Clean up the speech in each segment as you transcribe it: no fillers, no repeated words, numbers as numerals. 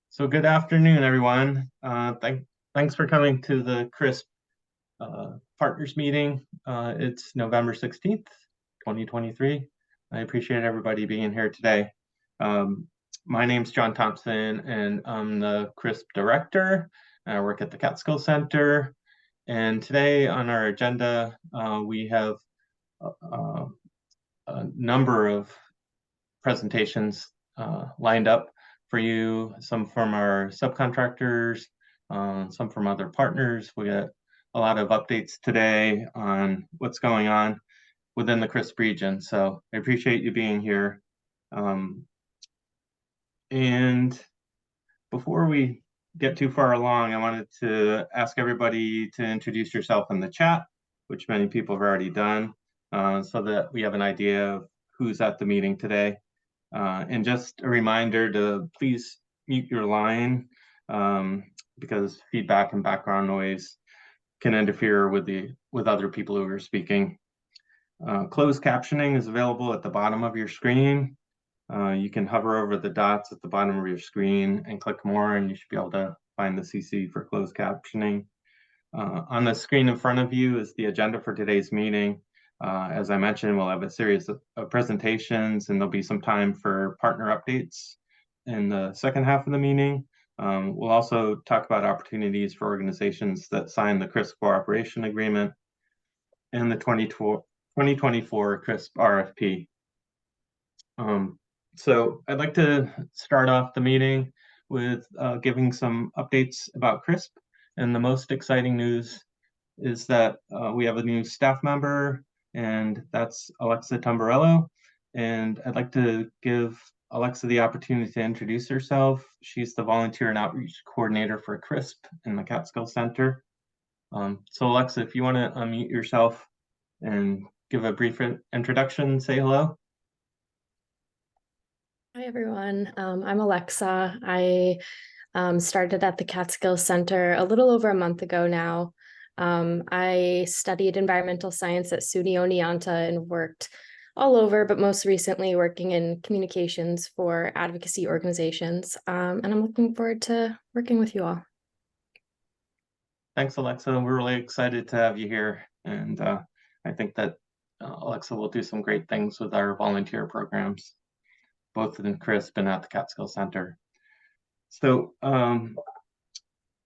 So good afternoon, everyone. Thanks for coming to the CRISP Partners Meeting. It's November 16th, 2023. I appreciate everybody being here today. My name's John Thompson, and I'm the CRISP Director. I work at the Catskill Center. And today on our agenda, we have a number of presentations lined up for you, some from our subcontractors, some from other partners. We got a lot of updates today on what's going on within the CRISP region. So I appreciate you being here. And before we get too far along, I wanted to ask everybody to introduce yourself in the chat, which many people have already done, so that we have an idea of who's at the meeting today. And just a reminder to please mute your line because feedback and background noise can interfere with other people who are speaking. Closed captioning is available at the bottom of your screen. You can hover over the dots at the bottom of your screen and click more, and you should be able to find the CC for closed captioning. On the screen in front of you is the agenda for today's meeting. As I mentioned, we'll have a series of presentations, and there'll be some time for partner updates in the second half of the meeting. We'll also talk about opportunities for organizations that sign the CRISP Cooperation Agreement and the 2024 CRISP RFP. So I'd like to start off the meeting with giving some updates about CRISP. And the most exciting news is that we have a new staff member, and that's Alexa Tamburello. And I'd like to give Alexa the opportunity to introduce herself. She's the Volunteer and Outreach Coordinator for CRISP in the Catskill Center. So Alexa, if you want to unmute yourself and give a brief introduction, say hello. Hi, everyone. I'm Alexa. I started at the Catskill Center a little over a month ago now. I studied environmental science at SUNY Oneonta and worked all over, but most recently working in communications for advocacy organizations. And I'm looking forward to working with you all. Thanks, Alexa. We're really excited to have you here. And I think that Alexa will do some great things with our volunteer programs, both in CRISP and at the Catskill Center. So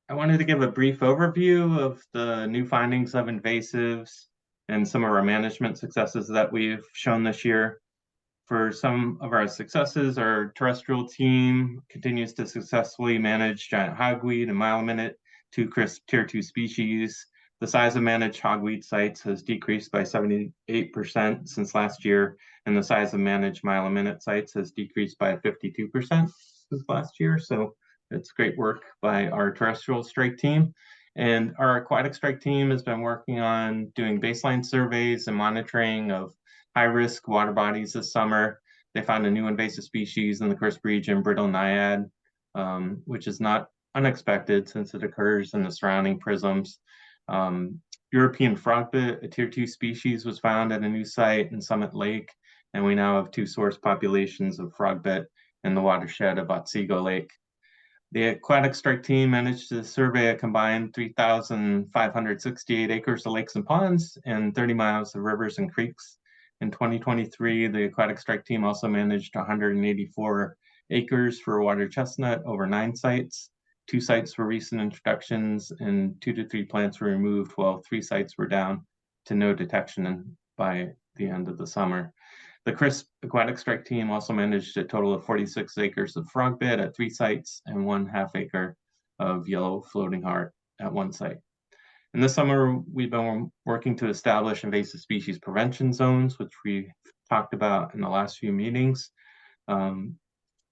I wanted to give a brief overview of the new findings of invasives and some of our management successes that we've shown this year. For some of our successes, our terrestrial team continues to successfully manage giant hogweed and mile-a-minute, 2 CRISP Tier 2 species. The size of managed hogweed sites has decreased by 78% since last year, and the size of managed mile-a-minute sites has decreased by 52% since last year. So it's great work by our terrestrial strike team. And our aquatic strike team has been working on doing baseline surveys and monitoring of high-risk water bodies this summer. They found a new invasive species in the CRISP region, brittle naiad, which is not unexpected since it occurs in the surrounding prisms. European frogbit, a Tier 2 species, was found at a new site in Summit Lake, and we now have 2 source populations of frogbit in the watershed of Otsego Lake. The aquatic strike team managed to survey a combined 3,568 acres of lakes and ponds and 30 miles of rivers and creeks. In 2023, the aquatic strike team also managed 184 acres for water chestnut over 9 sites. 2 sites were recent introductions, and 2 to 3 plants were removed, while 3 sites were down to no detection by the end of the summer. The CRISP aquatic strike team also managed a total of 46 acres of frogbit at 3 sites and 1/2 acre of yellow floating heart at 1 site. And this summer, we've been working to establish invasive species prevention zones, which we talked about in the last few meetings.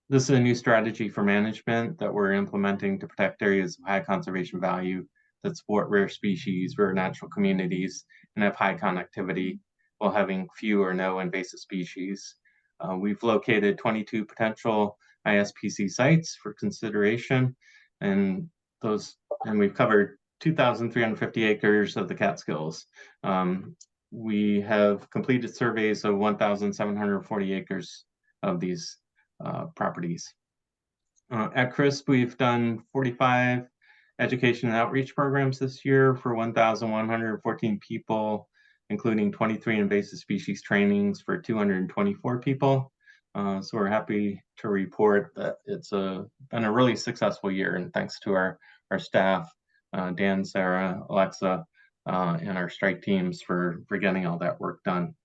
This is a new strategy for management that we're implementing to protect areas of high conservation value that support rare species, rare natural communities, and have high connectivity while having few or no invasive species. We've located 22 potential ISPC sites for consideration, and we've covered 2,350 acres of the Catskills. We have completed surveys of 1,740 acres of these properties. At CRISP, we've done 45 education and outreach programs this year for 1,114 people, including 23 invasive species trainings for 224 people. So we're happy to report that it's been a really successful year, and thanks to our staff, Dan, Sarah, Alexa, and our strike teams for getting all that work done.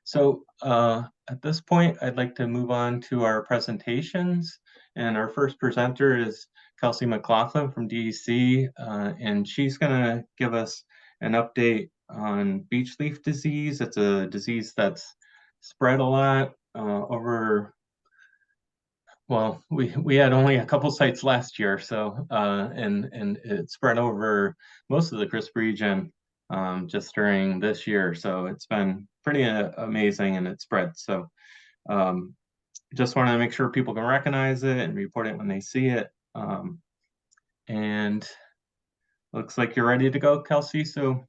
So at this point, I'd like to move on to our presentations. And our first presenter is Kelsey McLaughlin from DEC, and she's going to give us an update on beech leaf disease. It's a disease that's spread a lot over, well, we had only a couple sites last year, so and it spread over most of the CRISP region just during this year. So it's been pretty amazing, and it spread. So just want to make sure people can recognize it and report it when they see it. And looks like you're ready to go, Kelsey. So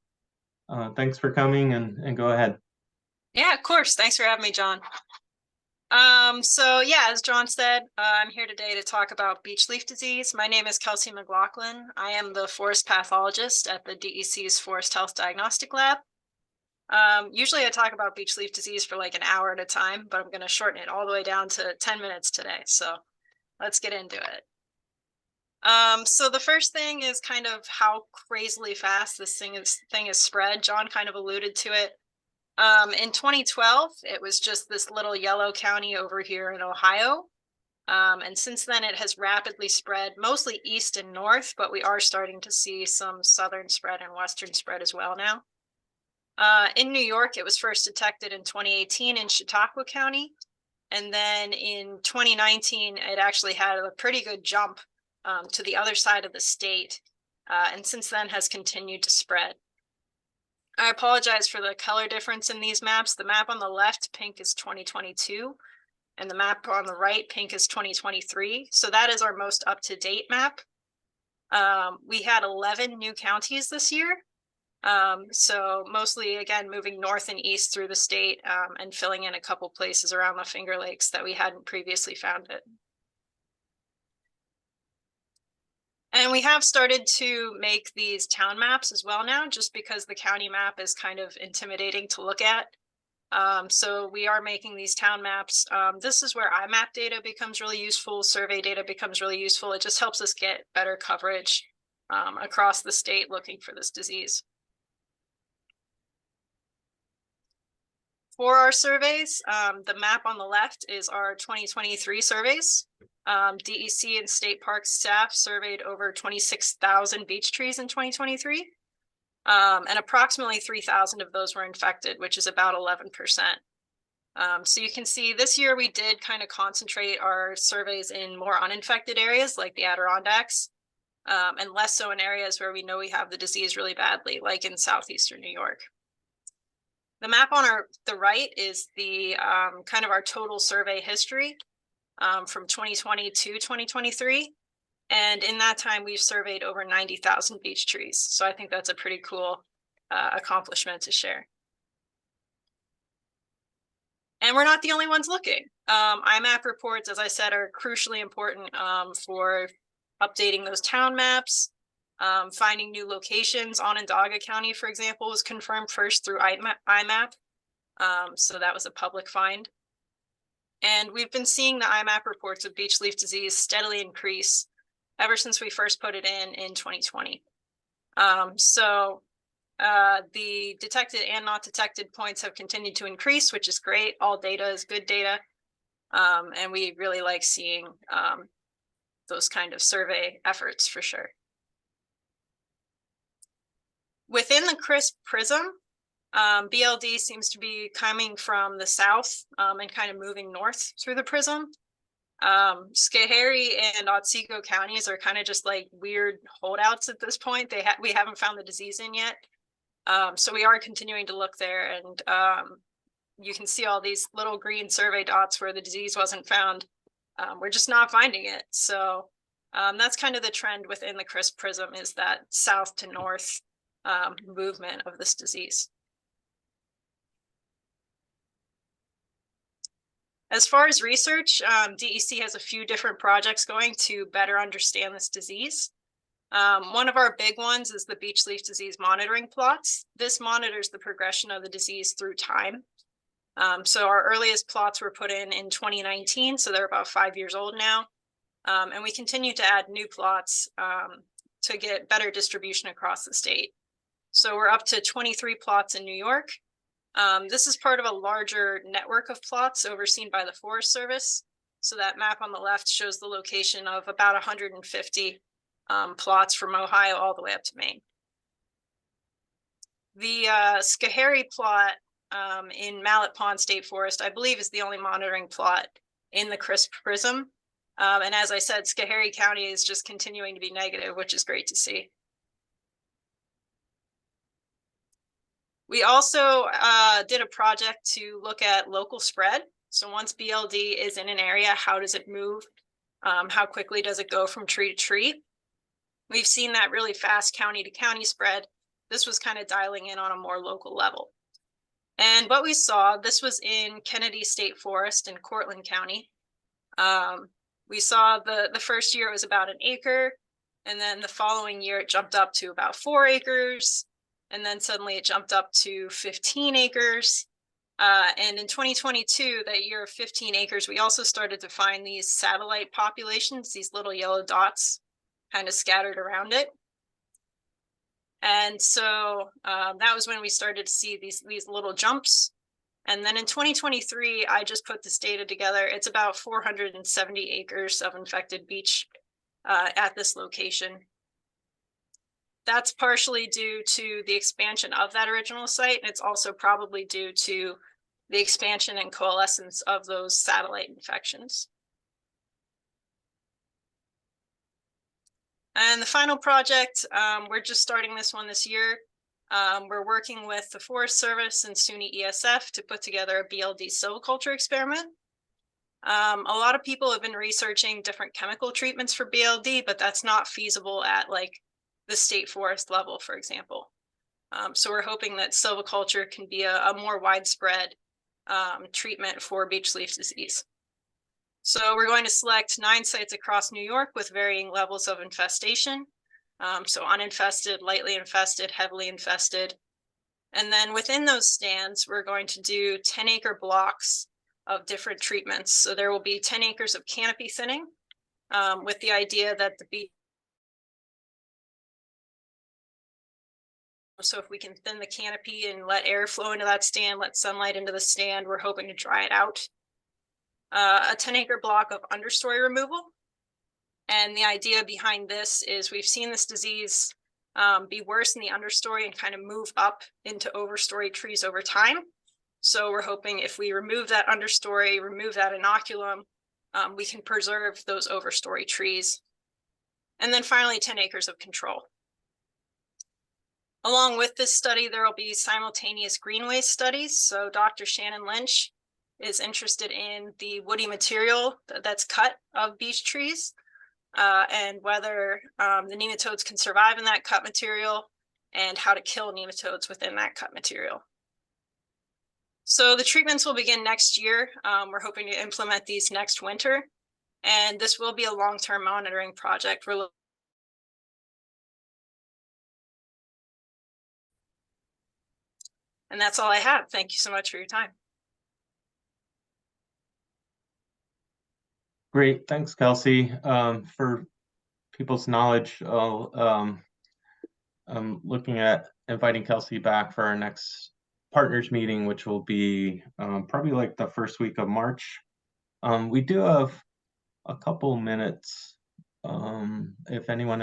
thanks for coming, and go ahead. Yeah, of course. Thanks for having me, John. So yeah, as John said, I'm here today to talk about beech leaf disease. My name is Kelsey McLaughlin. I am the forest pathologist at the DEC's Forest Health Diagnostic Lab. Usually I talk about beech leaf disease for like an hour at a time, but I'm going to shorten it all the way down to 10 minutes today. So let's get into it. So the first thing is kind of how crazily fast this thing is spread. John kind of alluded to it. In 2012, it was just this little yellow county over here in Ohio. And since then, it has rapidly spread, mostly east and north, but we are starting to see some southern spread and western spread as well now. In New York, it was first detected in 2018 in Chautauqua County. And then in 2019, it actually had a pretty good jump to the other side of the state. And since then has continued to spread. I apologize for the color difference in these maps. The map on the left, pink, is 2022, and the map on the right, pink, is 2023. So that is our most up-to-date map. We had 11 new counties this year. So mostly, again, moving north and east through the state and filling in a couple places around the Finger Lakes that we hadn't previously found it. And we have started to make these town maps as well now, just because the county map is kind of intimidating to look at. So we are making these town maps. This is where IMAP data becomes really useful, survey data becomes really useful. It just helps us get better coverage across the state looking for this disease. For our surveys, the map on the left is our 2023 surveys. DEC and state park staff surveyed over 26,000 beech trees in 2023. And approximately 3,000 of those were infected, which is about 11%. So you can see this year we did kind of concentrate our surveys in more uninfected areas like the Adirondacks, and less so in areas where we know we have the disease really badly, like in southeastern New York. The map on the right is the kind of our total survey history from 2020 to 2023. And in that time, we've surveyed over 90,000 beech trees. So I think that's a pretty cool accomplishment to share. And we're not the only ones looking. IMAP reports, as I said, are crucially important for updating those town maps. Finding new locations. Onondaga County, for example, was confirmed first through IMAP. So that was a public find. And we've been seeing the IMAP reports of beech leaf disease steadily increase ever since we first put it in 2020. So the detected and not detected points have continued to increase, which is great. All data is good data. And we really like seeing those kind of survey efforts for sure. Within the CRISP prism, BLD seems to be coming from the south and kind of moving north through the prism. Schoharie and Otsego counties are kind of just like weird holdouts at this point. We haven't found the disease in yet. So we are continuing to look there, and you can see all these little green survey dots where the disease wasn't found. We're just not finding it. So that's kind of the trend within the CRISP prism, is that south to north movement of this disease. As far as research, DEC has a few different projects going to better understand this disease. One of our big ones is the beech leaf disease monitoring plots. This monitors the progression of the disease through time. So our earliest plots were put in 2019, so they're about 5 years old now. And we continue to add new plots to get better distribution across the state. So we're up to 23 plots in New York. This is part of a larger network of plots overseen by the Forest Service. So that map on the left shows the location of about 150 plots from Ohio all the way up to Maine. The Schoharie plot in Mallet Pond State Forest, I believe, is the only monitoring plot in the CRISP prism. And as I said, Schoharie County is just continuing to be negative, which is great to see. We also did a project to look at local spread. So once BLD is in an area, how does it move? How quickly does it go from tree to tree? We've seen that really fast county to county spread. This was kind of dialing in on a more local level. And what we saw, this was in Kennedy State Forest in Cortland County. We saw the first year it was about 1 acre, and then the following year it jumped up to about 4 acres, and then suddenly it jumped up to 15 acres. And in 2022, that year of 15 acres, we also started to find these satellite populations, these little yellow dots kind of scattered around it. And so that was when we started to see these little jumps. And then in 2023, I just put this data together. It's about 470 acres of infected beech at this location. That's partially due to the expansion of that original site, and it's also probably due to the expansion and coalescence of those satellite infections. And the final project, we're just starting this one this year. We're working with the Forest Service and SUNY ESF to put together a BLD silviculture experiment. A lot of people have been researching different chemical treatments for BLD, but that's not feasible at like the state forest level, for example. So we're hoping that silviculture can be a more widespread treatment for beech leaf disease. So we're going to select 9 sites across New York with varying levels of infestation. So uninfested, lightly infested, heavily infested. And then within those stands, we're going to do 10-acre blocks of different treatments. So there will be 10 acres of canopy thinning with the idea that the beech. So if we can thin the canopy and let air flow into that stand, let sunlight into the stand, we're hoping to dry it out. A 10-acre block of understory removal. And the idea behind this is we've seen this disease be worse in the understory and kind of move up into overstory trees over time. So we're hoping if we remove that understory, remove that inoculum, we can preserve those overstory trees. And then finally, 10 acres of control. Along with this study, there will be simultaneous green waste studies. So Dr. Shannon Lynch is interested in the woody material that's cut of beech trees and whether the nematodes can survive in that cut material and how to kill nematodes within that cut material. So the treatments will begin next year. We're hoping to implement these next winter, and this will be a long-term monitoring project. And that's all I have. Thank you so much for your time. Great, thanks, Kelsey. For people's knowledge, I'm looking at inviting Kelsey back for our next partners meeting, which will be probably like the first week of March. We do have a couple minutes. If anyone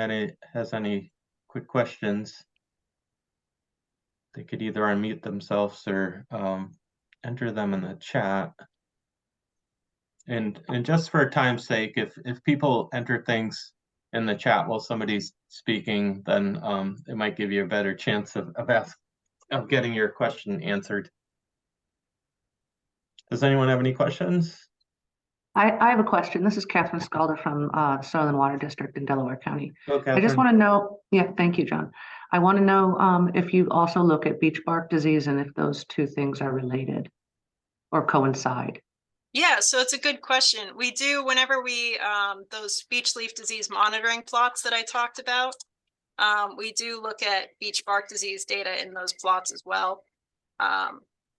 has any quick questions, they could either unmute themselves or enter them in the chat. And just for time's sake, if people enter things in the chat while somebody's speaking, then it might give you a better chance of getting your question answered. Does anyone have any questions? I have a question. This is Catherine Scalder from Southern Water District in Delaware County. Okay. I just want to know, yeah, thank you, John. I want to know if you also look at beech bark disease and if those two things are related or coincide. Yeah, so it's a good question. We do, whenever we, those beech leaf disease monitoring plots that I talked about, we do look at beech bark disease data in those plots as well.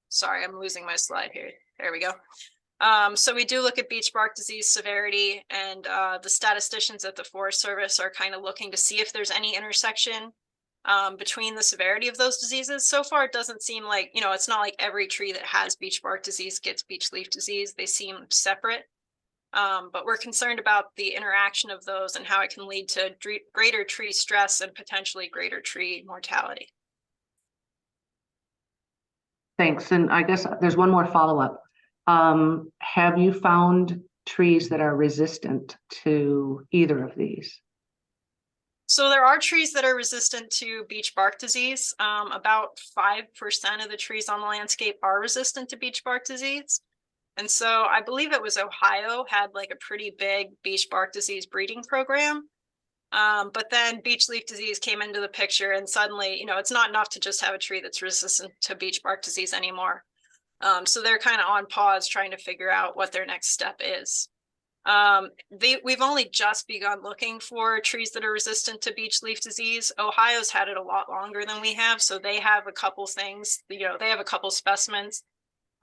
Sorry, I'm losing my slide here. There we go. So we do look at beech bark disease severity, and the statisticians at the Forest Service are kind of looking to see if there's any intersection between the severity of those diseases. So far, it doesn't seem like, it's not like every tree that has beech bark disease gets beech leaf disease. They seem separate. But we're concerned about the interaction of those and how it can lead to greater tree stress and potentially greater tree mortality. Thanks. And I guess there's one more follow-up. Have you found trees that are resistant to either of these? So there are trees that are resistant to beech bark disease. About 5% of the trees on the landscape are resistant to beech bark disease. And so I believe it was Ohio had like a pretty big beech bark disease breeding program. But then beech leaf disease came into the picture, and suddenly, it's not enough to just have a tree that's resistant to beech bark disease anymore. So they're kind of on pause trying to figure out what their next step is. We've only just begun looking for trees that are resistant to beech leaf disease. Ohio's had it a lot longer than we have, so they have a couple things, they have a couple specimens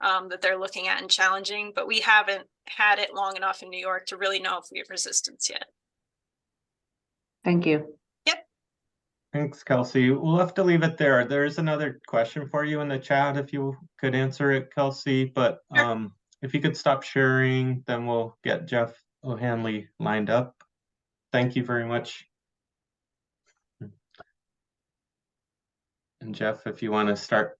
that they're looking at and challenging, but we haven't had it long enough in New York to really know if we have resistance yet. Thank you. Yep. Thanks, Kelsey. We'll have to leave it there. There's another question for you in the chat if you could answer it, Kelsey. But Sure. if you could stop sharing, then we'll get Jeff O'Hanley lined up. Thank you very much. And Jeff, if you want to start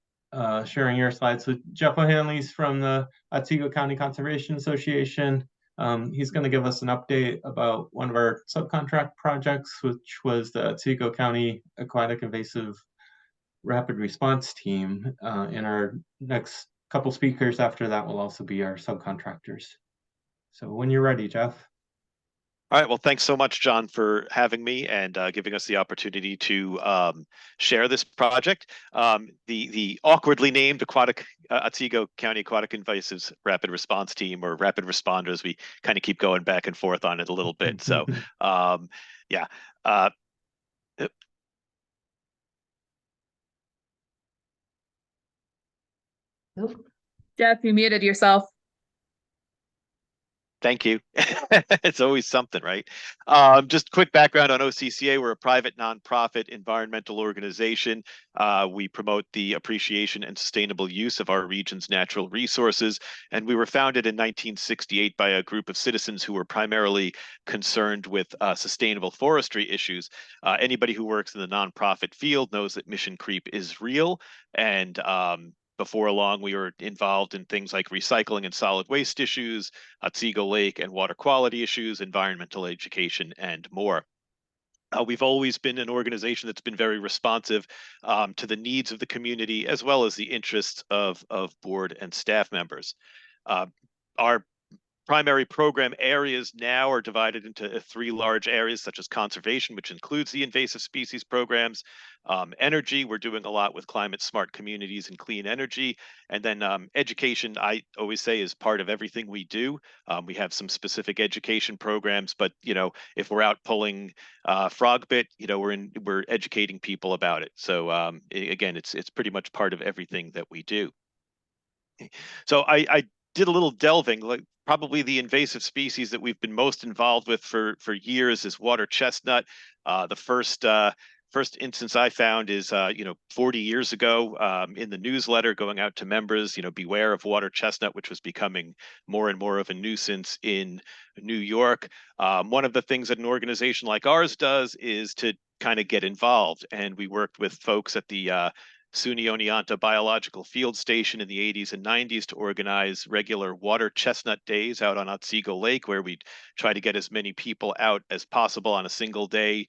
sharing your slides. So Jeff O'Hanley's from the Otsego County Conservation Association. He's going to give us an update about one of our subcontract projects, which was the Otsego County Aquatic Invasive Rapid Response Team. And our next couple speakers after that will also be our subcontractors. So when you're ready, Jeff. All right. Well, thanks so much, John, for having me and giving us the opportunity to share this project. The awkwardly named Otsego County Aquatic Invasives Rapid Response Team, or Rapid Responders. We kind of keep going back and forth on it a little bit. So, yeah. Jeff, you muted yourself. Thank you. It's always something, right? Just quick background on OCCA. We're a private nonprofit environmental organization. We promote the appreciation and sustainable use of our region's natural resources. And we were founded in 1968 by a group of citizens who were primarily concerned with sustainable forestry issues. Anybody who works in the nonprofit field knows that mission creep is real. And before long, we were involved in things like recycling and solid waste issues, Otsego Lake and water quality issues, environmental education, and more. We've always been an organization that's been very responsive to the needs of the community, as well as the interests of board and staff members. Our primary program areas now are divided into three large areas, such as conservation, which includes the invasive species programs, energy, we're doing a lot with climate smart communities and clean energy, and then education, I always say, is part of everything we do. We have some specific education programs, but if we're out pulling frog bit, we're educating people about it. So again, it's pretty much part of everything that we do. So I did a little delving. Like, probably the invasive species that we've been most involved with for years is water chestnut. The first instance I found is 40 years ago in the newsletter going out to members, beware of water chestnut, which was becoming more and more of a nuisance in New York. One of the things that an organization like ours does is to kind of get involved, and we worked with folks at the SUNY Oneonta Biological Field Station in the 80s and 90s to organize regular water chestnut days out on Otsego Lake, where we'd try to get as many people out as possible on a single day,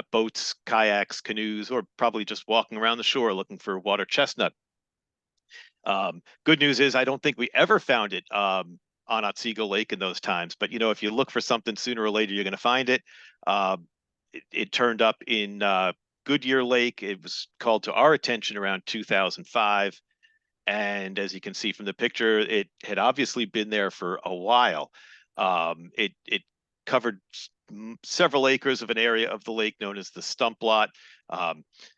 boats, kayaks, canoes, or probably just walking around the shore looking for water chestnut. Good news is I don't think we ever found it on Otsego Lake in those times, but if you look for something, sooner or later you're going to find it. It turned up in Goodyear Lake. It was called to our attention around 2005. And as you can see from the picture, it had obviously been there for a while. It covered several acres of an area of the lake known as the stump lot.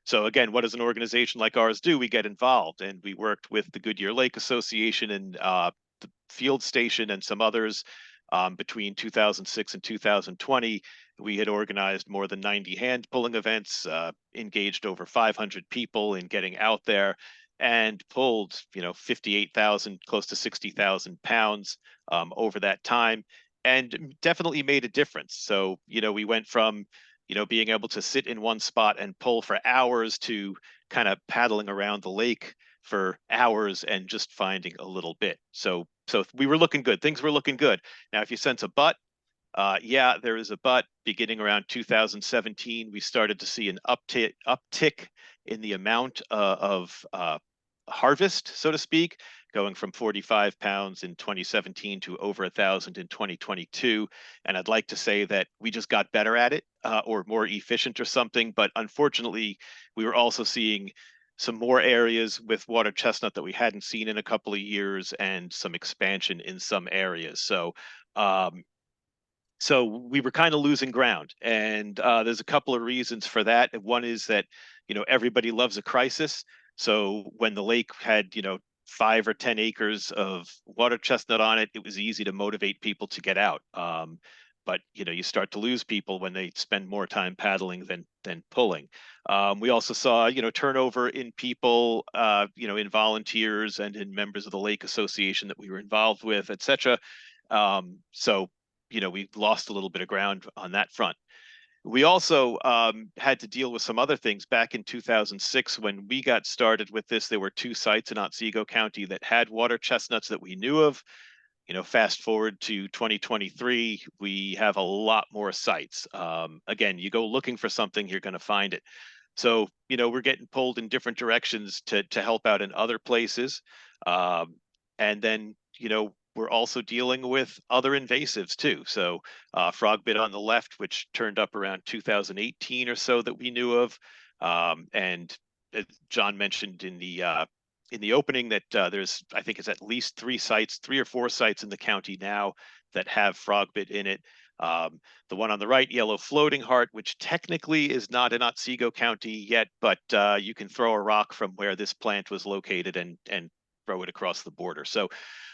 So again, what does an organization like ours do? We get involved, and we worked with the Goodyear Lake Association and the field station and some others. Between 2006 and 2020, we had organized more than 90 hand pulling events, engaged over 500 people in getting out there, and pulled, 58,000, close to 60,000 pounds over that time, and definitely made a difference. So, we went from, being able to sit in one spot and pull for hours to kind of paddling around the lake for hours and just finding a little bit. So we were looking good. Things were looking good. Now, if you sense a but, yeah, there is a but. Beginning around 2017, we started to see an uptick in the amount of harvest, so to speak, going from 45 pounds in 2017 to over 1,000 in 2022. And I'd like to say that we just got better at it, or more efficient or something. But unfortunately, we were also seeing some more areas with water chestnut that we hadn't seen in a couple of years, and some expansion in some areas. So we were kind of losing ground, and there's a couple of reasons for that. One is that, everybody loves a crisis. So when the lake had, 5 or 10 acres of water chestnut on it, it was easy to motivate people to get out. But you start to lose people when they spend more time paddling than pulling. We also saw, turnover in people, in volunteers and in members of the lake association that we were involved with, et cetera. So we lost a little bit of ground on that front. We also had to deal with some other things. Back in 2006, when we got started with this, there were 2 sites in Otsego County that had water chestnuts that we knew of. Fast forward to 2023, we have a lot more sites. Again, you go looking for something, you're going to find it. So, we're getting pulled in different directions to help out in other places. And then, we're also dealing with other invasives too. So frogbit on the left, which turned up around 2018 or so that we knew of. And as John mentioned in the opening, that there's, I think it's at least 3 or 4 sites in the county now that have frogbit in it. The one on the right, yellow floating heart, which technically is not in Otsego County yet, but you can throw a rock from where this plant was located and throw it across the border. So,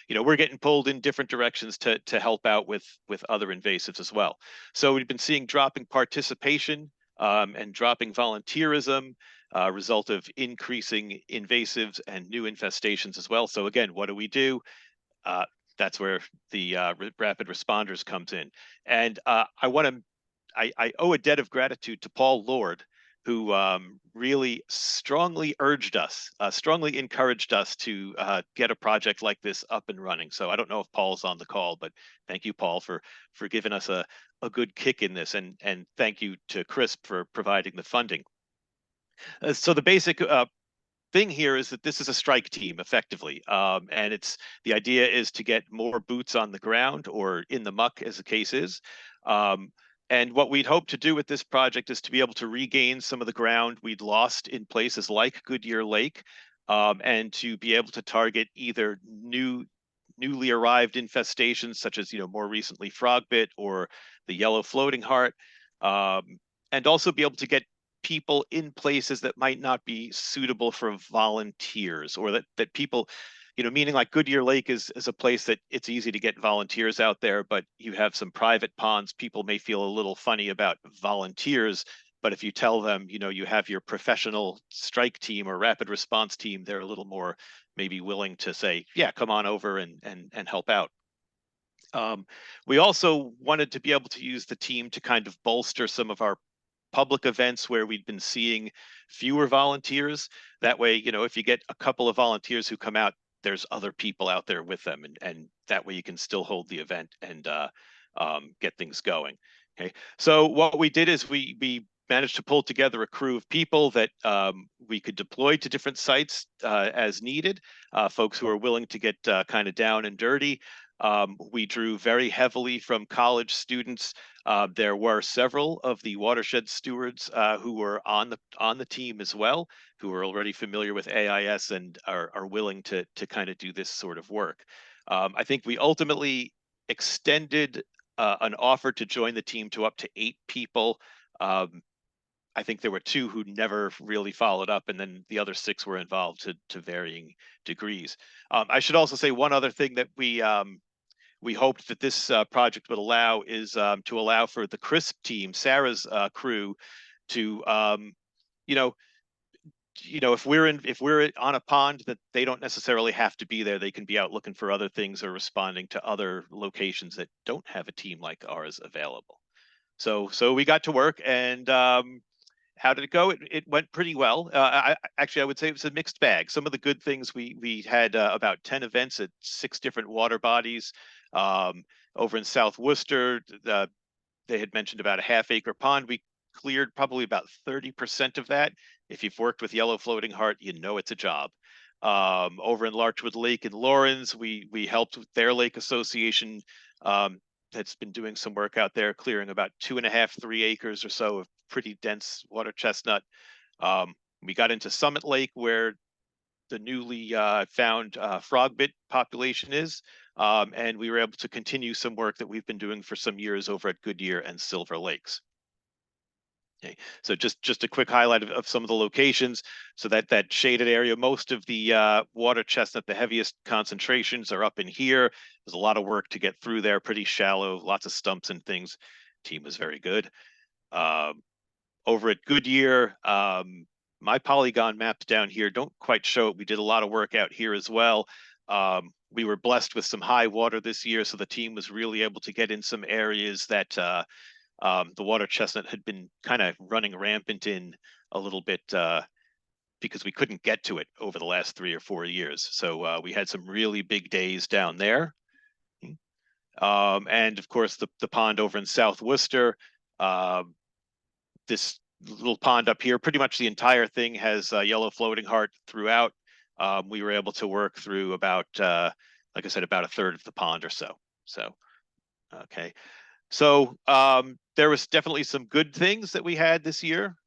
we're getting pulled in different directions to help out with other invasives as well. So we've been seeing dropping participation and dropping volunteerism, result of increasing invasives and new infestations as well. So again, what do? That's where the rapid responders comes in. And I owe a debt of gratitude to Paul Lord, who really strongly strongly encouraged us to get a project like this up and running. So I don't know if Paul's on the call, but thank you, Paul, for giving us a good kick in this, and thank you to Chris for providing the funding. So the basic thing here is that this is a strike team, effectively, and the idea is to get more boots on the ground, or in the muck, as the case is. And what we'd hope to do with this project is to be able to regain some of the ground we'd lost in places like Goodyear Lake, and to be able to target either newly arrived infestations, such as, more recently frogbit or the yellow floating heart, and also be able to get people in places that might not be suitable for volunteers, or that people, meaning like Goodyear Lake is a place that it's easy to get volunteers out there, but you have some private ponds. People may feel a little funny about volunteers, but if you tell them, you have your professional strike team or rapid response team, they're a little more maybe willing to say, yeah, come on over and help out. We also wanted to be able to use the team to kind of bolster some of our public events where we'd been seeing fewer volunteers. That way, if you get a couple of volunteers who come out, there's other people out there with them, and that way you can still hold the event and get things going. Okay, so what we did is we managed to pull together a crew of people that we could deploy to different sites as needed, folks who are willing to get kind of down and dirty. We drew very heavily from college students. There were several of the watershed stewards who were on the team as well, who are already familiar with AIS and are willing to kind of do this sort of work. I think we ultimately extended an offer to join the team to up to 8 people. I think there were 2 who never really followed up, and then the other 6 were involved to varying degrees. I should also say one other thing that we hoped that this project would allow is to allow for the CRISP team, Sarah's crew, to you know if we're on a pond that they don't necessarily have to be there. They can be out looking for other things or responding to other locations that don't have a team like ours available. So we got to work, and how did it go? It went pretty well. Actually, I would say it was a mixed bag. Some of the good things, we had about 10 events at 6 different water bodies. Over in South Worcester, they had mentioned about a half-acre pond. We cleared probably about 30% of that. If you've worked with yellow floating heart, you know it's a job. Over in Larchwood Lake in Lawrence, we helped with their lake association. That's been doing some work out there, clearing about 2.5, 3 acres or so of pretty dense water chestnut. We got into Summit Lake, where the newly found frogbit population is, and we were able to continue some work that we've been doing for some years over at Goodyear and Silver Lakes. Okay, so just a quick highlight of some of the locations. So that shaded area, most of the water chestnut, the heaviest concentrations are up in here. There's a lot of work to get through there, pretty shallow, lots of stumps and things. Team was very good. Over at Goodyear, my polygon maps down here don't quite show it. We did a lot of work out here as well. We were blessed with some high water this year, so the team was really able to get in some areas that the water chestnut had been kind of running rampant in a little bit because we couldn't get to it over the last 3 or 4 years. So we had some really big days down there. And of course, the pond over in South Worcester, this little pond up here, pretty much the entire thing has yellow floating heart throughout. We were able to work through about, like I said, about 1/3 of the pond or so. So, okay. So there was definitely some good things that we had this year.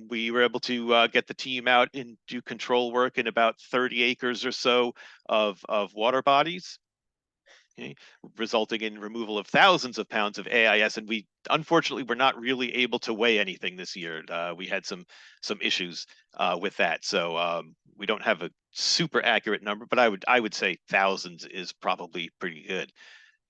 We were able to get the team out and do control work in about 30 acres or so of water bodies. Okay, resulting in removal of thousands of pounds of AIS, and we unfortunately were not really able to weigh anything this year. We had some issues with that, so we don't have a super accurate number, but I would say thousands is probably pretty good.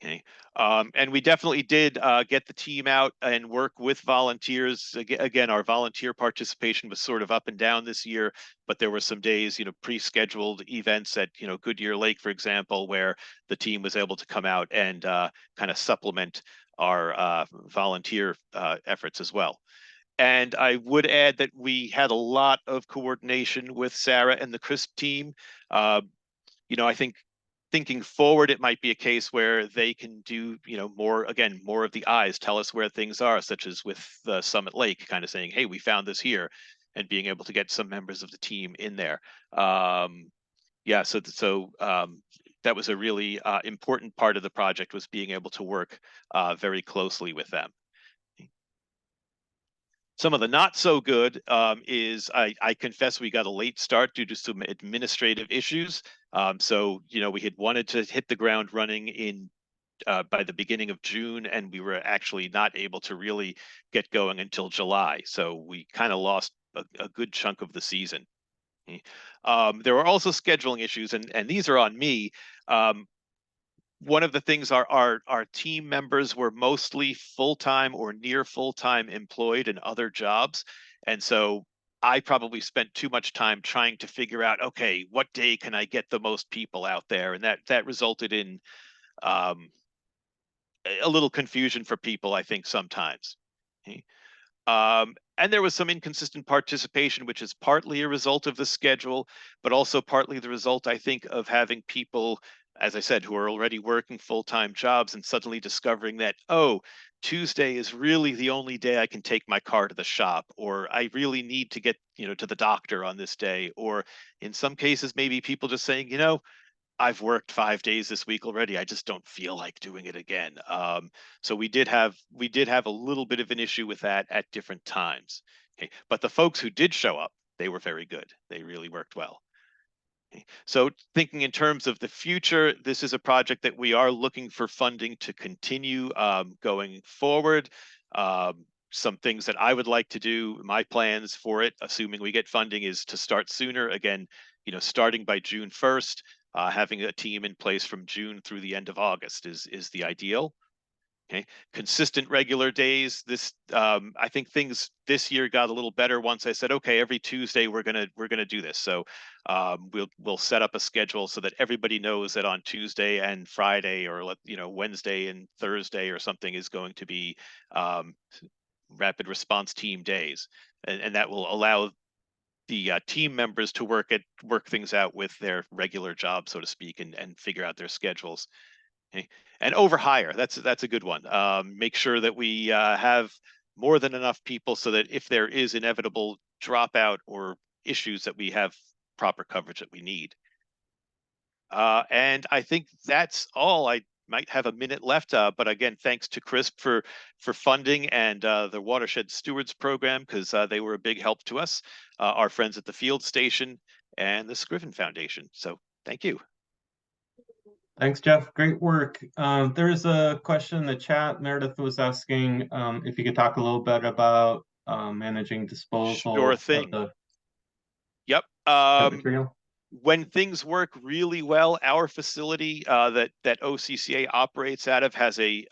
Okay, and we definitely did get the team out and work with volunteers. Again, our volunteer participation was sort of up and down this year, but there were some days, pre-scheduled events at, Goodyear Lake, for example, where the team was able to come out and kind of supplement our volunteer efforts as well. And I would add that we had a lot of coordination with Sarah and the CRISP team. I think thinking forward, it might be a case where they can do, more of the eyes, tell us where things are, such as with the Summit Lake, kind of saying, hey, we found this here, and being able to get some members of the team in there. Yeah, so that was a really important part of the project, was being able to work very closely with them. Some of the not so good is I confess we got a late start due to some administrative issues. So, we had wanted to hit the ground running in by the beginning of June, and we were actually not able to really get going until July. So we kind of lost a good chunk of the season. There were also scheduling issues, and these are on me. One of the things, our team members were mostly full-time or near full-time employed in other jobs. And so I probably spent too much time trying to figure out, okay, what day can I get the most people out there? And that resulted in a little confusion for people, I think, sometimes. Okay. And there was some inconsistent participation, which is partly a result of the schedule, but also partly the result, I think, of having people, as I said, who are already working full-time jobs and suddenly discovering that, oh, Tuesday is really the only day I can take my car to the shop, or I really need to get, to the doctor on this day. Or in some cases, maybe people just saying, I've worked 5 days this week already. I just don't feel like doing it again. So we did have a little bit of an issue with that at different times. Okay, but the folks who did show up, they were very good. They really worked well. Okay. So thinking in terms of the future, this is a project that we are looking for funding to continue going forward. Some things that I would like to do, my plans for it, assuming we get funding, is to start sooner. Again, starting by June 1st, having a team in place from June through the end of August is the ideal. Okay, consistent regular days. I think things this year got a little better once I said, okay, every Tuesday we're gonna do this. So we'll set up a schedule so that everybody knows that on Tuesday and Friday, or Wednesday and Thursday or something, is going to be rapid response team days, and that will allow the team members to work things out with their regular job, so to speak, and figure out their schedules. Okay. And overhire, that's a good one. Make sure that we have more than enough people so that if there is inevitable dropout or issues, that we have proper coverage that we need. And I think that's all. I might have a minute left, but again, thanks to CRISP for funding, and the Watershed Stewards Program, because they were a big help to us, our friends at the field station, and the Scriven Foundation. So thank you. Thanks, Jeff. Great work. There's a question in the chat. Meredith was asking if you could talk a little bit about managing disposal Sure of thing. the Yep. material. When things work really well, our facility that OCCA operates out of has a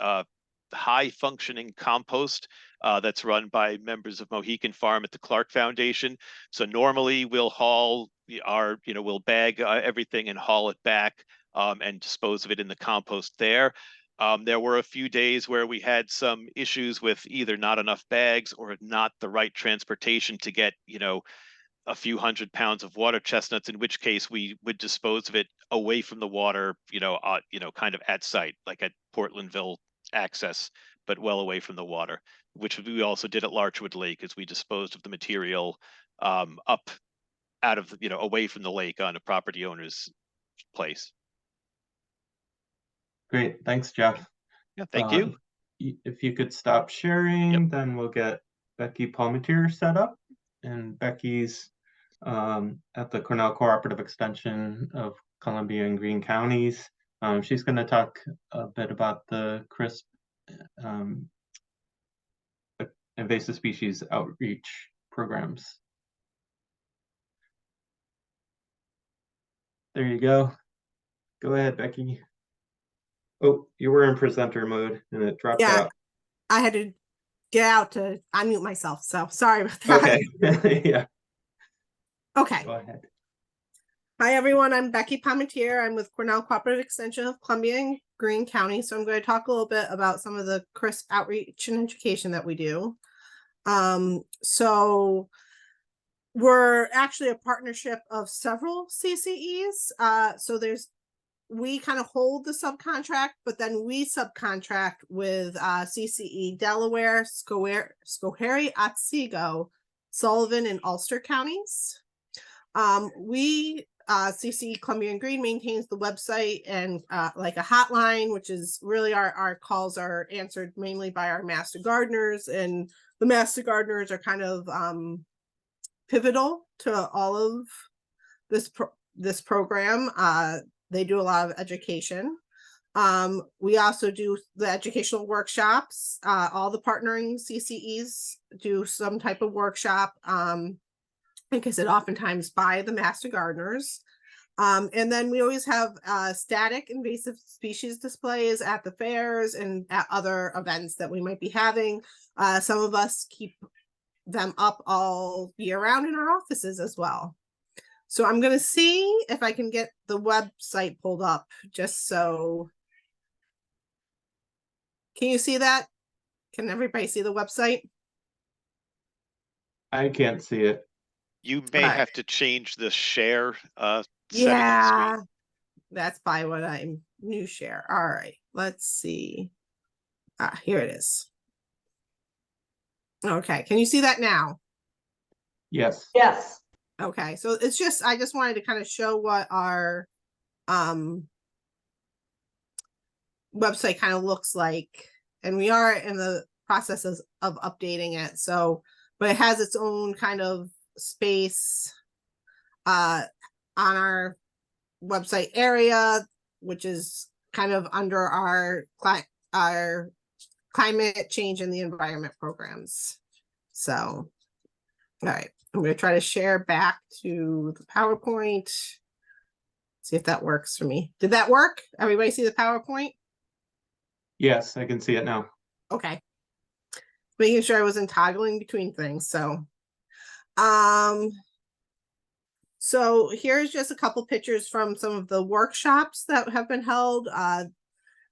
high functioning compost that's run by members of Mohican Farm at the Clark Foundation. So normally we'll we'll bag everything and haul it back and dispose of it in the compost there. There were a few days where we had some issues with either not enough bags or not the right transportation to get, a few 100 pounds of water chestnuts, in which case we would dispose of it away from the water, kind of at site, like at Portlandville access, but well away from the water, which we also did at Larchwood Lake, as we disposed of the material up out of, away from the lake on a property owner's place. Great. Thanks, Jeff. Yeah, thank you. If you could stop sharing, then we'll get Becky Palmetier set up. And Becky's at the Cornell Cooperative Extension of Columbia and Greene counties. She's going to talk a bit about the CRISP invasive species outreach programs. There you go. Go ahead, Becky. Oh, you were in presenter mode and it dropped out. I had to get out to unmute myself, so sorry about that. Okay. Yeah. Okay. Go ahead. Hi, everyone. I'm Becky Palmetier. I'm with Cornell Cooperative Extension of Columbia and Greene County. So I'm going to talk a little bit about some of the CRISP outreach and education that we do. So we're actually a partnership of several CCEs. We kind of hold the subcontract, but then we subcontract with CCE Delaware, Schoharie, Otsego, Sullivan, and Ulster counties. CCE Columbia and Greene maintains the website and like a hotline, which is really our calls are answered mainly by our master gardeners, and the master gardeners are kind of pivotal to all of this program. They do a lot of education. We also do the educational workshops. All the partnering CCEs do some type of workshop. Like I said, oftentimes by the master gardeners. And then we always have static invasive species displays at the fairs and at other events that we might be having. Some of us keep them up all year round in our offices as well. So I'm going to see if I can get the website pulled up just so. Can you see that? Can everybody see the website? I can't see it. You may Right. have to change the share setting on the Yeah, screen. that's by what I'm new share. All right, let's see. Here it is. Okay, can you see that now? Yes. Yes. Okay, so it's just, I just wanted to kind of show what our website kind of looks like, and we are in the process of updating it. So, but it has its own kind of space on our website area, which is kind of under our climate change and the environment programs. So, all right, I'm going to try to share back to the PowerPoint. See if that works for me. Did that work? Everybody see the PowerPoint? Yes, I can see it now. Okay. Making sure I wasn't toggling between things. So here's just a couple pictures from some of the workshops that have been held.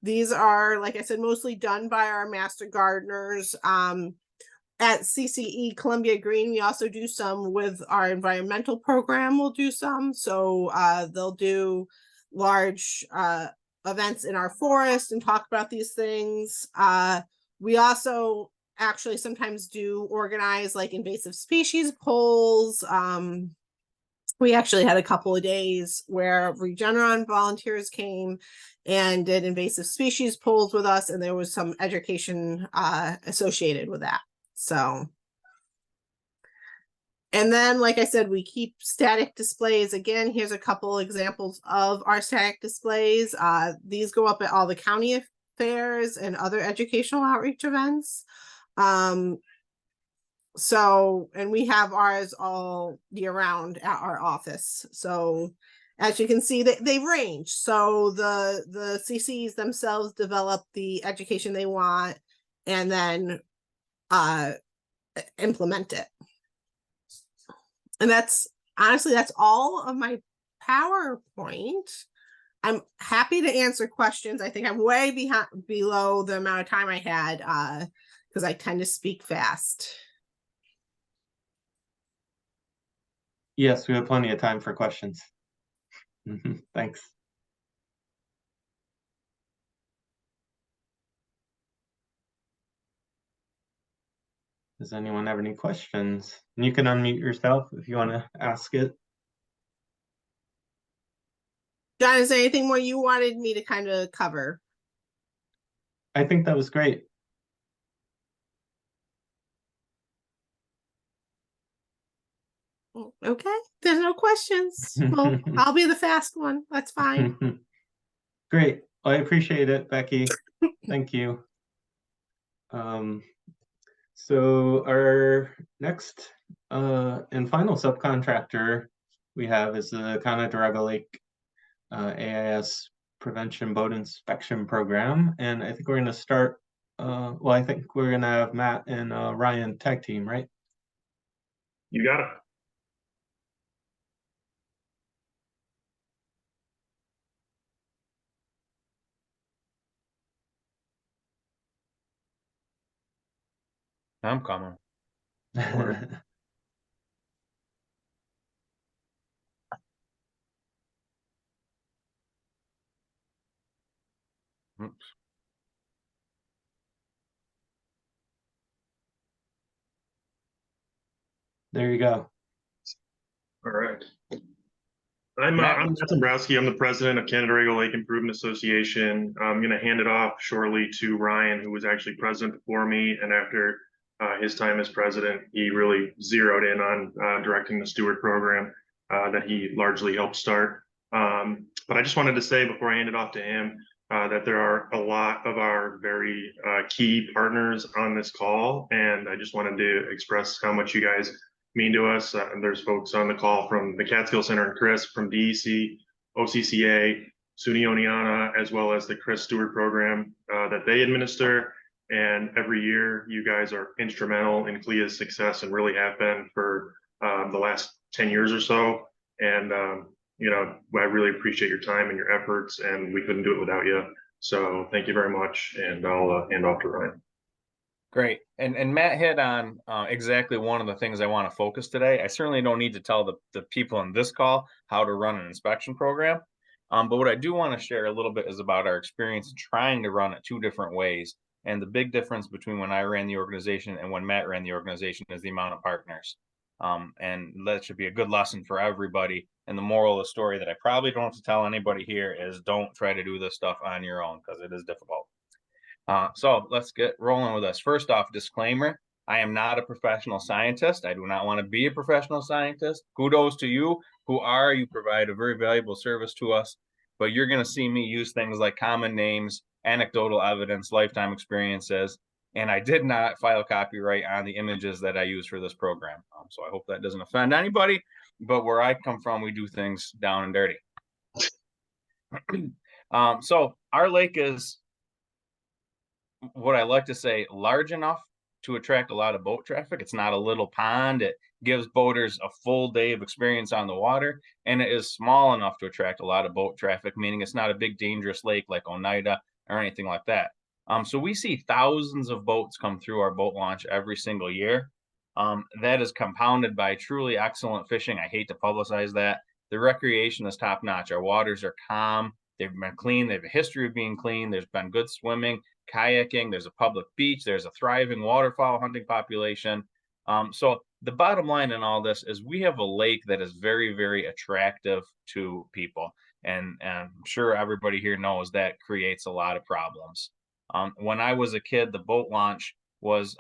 These are, like I said, mostly done by our master gardeners. At CCE Columbia Green, we also do some with our environmental program. We'll do some. So they'll do large events in our forest and talk about these things. We also actually sometimes do organize like invasive species polls. We actually had a couple of days where Regeneron volunteers came and did invasive species polls with us, and there was some education associated with that. So, and then, like I said, we keep static displays. Again, here's a couple examples of our static displays. These go up at all the county fairs and other educational outreach events. So, and we have ours all year round at our office. So as you can see, they range. So the CCs themselves develop the education they want and then implement it. And that's honestly, that's all of my PowerPoint. I'm happy to answer questions. I think I'm way below the amount of time I had because I tend to speak fast. Yes, we have plenty of time for questions. Thanks. Does anyone have any questions? And you can unmute yourself if you want to ask it. John, is there anything more you wanted me to kind of cover? I think that was great. Okay, there's no questions. Well, I'll be the fast one. That's fine. Great. Well, I appreciate it, Becky. Thank you. So our next and final subcontractor we have is the Conedaraga Lake AIS Prevention Boat Inspection Program. And I think we're going to start, well, I think we're going to have Matt and Ryan tag team, right? You got it. I'm coming. Oops. There you go. All right. I'm Matt. Matt Dombrowski. I'm the president of Canedaraga Lake Improvement Association. I'm going to hand it off shortly to Ryan, who was actually president before me. And after his time as president, he really zeroed in on directing the steward program that he largely helped start. But I just wanted to say before I hand it off to him that there are a lot of our very key partners on this call. And I just wanted to express how much you guys mean to us. And there's folks on the call from the Catskill Center and Chris from DEC, OCCA, SUNY Oneonta, as well as the Chris Stewart program that they administer. And every year, you guys are instrumental in CLIA's success and really have been for the last 10 years or so. And, you know, I really appreciate your time and your efforts, and we couldn't do it without you. So thank you very much. And I'll hand off to Ryan. Great. And Matt hit on exactly one of the things I want to focus today. I certainly don't need to tell the people in this call how to run an inspection program. But what I do want to share a little bit is about our experience trying to run it two different ways. And the big difference between when I ran the organization and when Matt ran the organization is the amount of partners. And that should be a good lesson for everybody. And the moral of the story that I probably don't have to tell anybody here is don't try to do this stuff on your own, because it is difficult. So let's get rolling with this. First off, disclaimer, I am not a professional scientist. I do not want to be a professional scientist. Kudos to you who are. You provide a very valuable service to us, but you're going to see me use things like common names, anecdotal evidence, lifetime experiences, and I did not file copyright on the images that I use for this program. So I hope that doesn't offend anybody, but where I come from, we do things down and dirty. So our lake is, what I like to say, large enough to attract a lot of boat traffic. It's not a little pond. It gives boaters a full day of experience on the water, and it is small enough to attract a lot of boat traffic, meaning it's not a big dangerous lake like Oneida or anything like that. So we see thousands of boats come through our boat launch every single year. That is compounded by truly excellent fishing. I hate to publicize that. The recreation is top notch. Our waters are calm. They've been clean. They have a history of being clean. There's been good swimming, kayaking. There's a public beach. There's a thriving waterfowl hunting population. So the bottom line in all this is we have a lake that is very, very attractive to people. And I'm sure everybody here knows that creates a lot of problems. When I was a kid, the boat launch was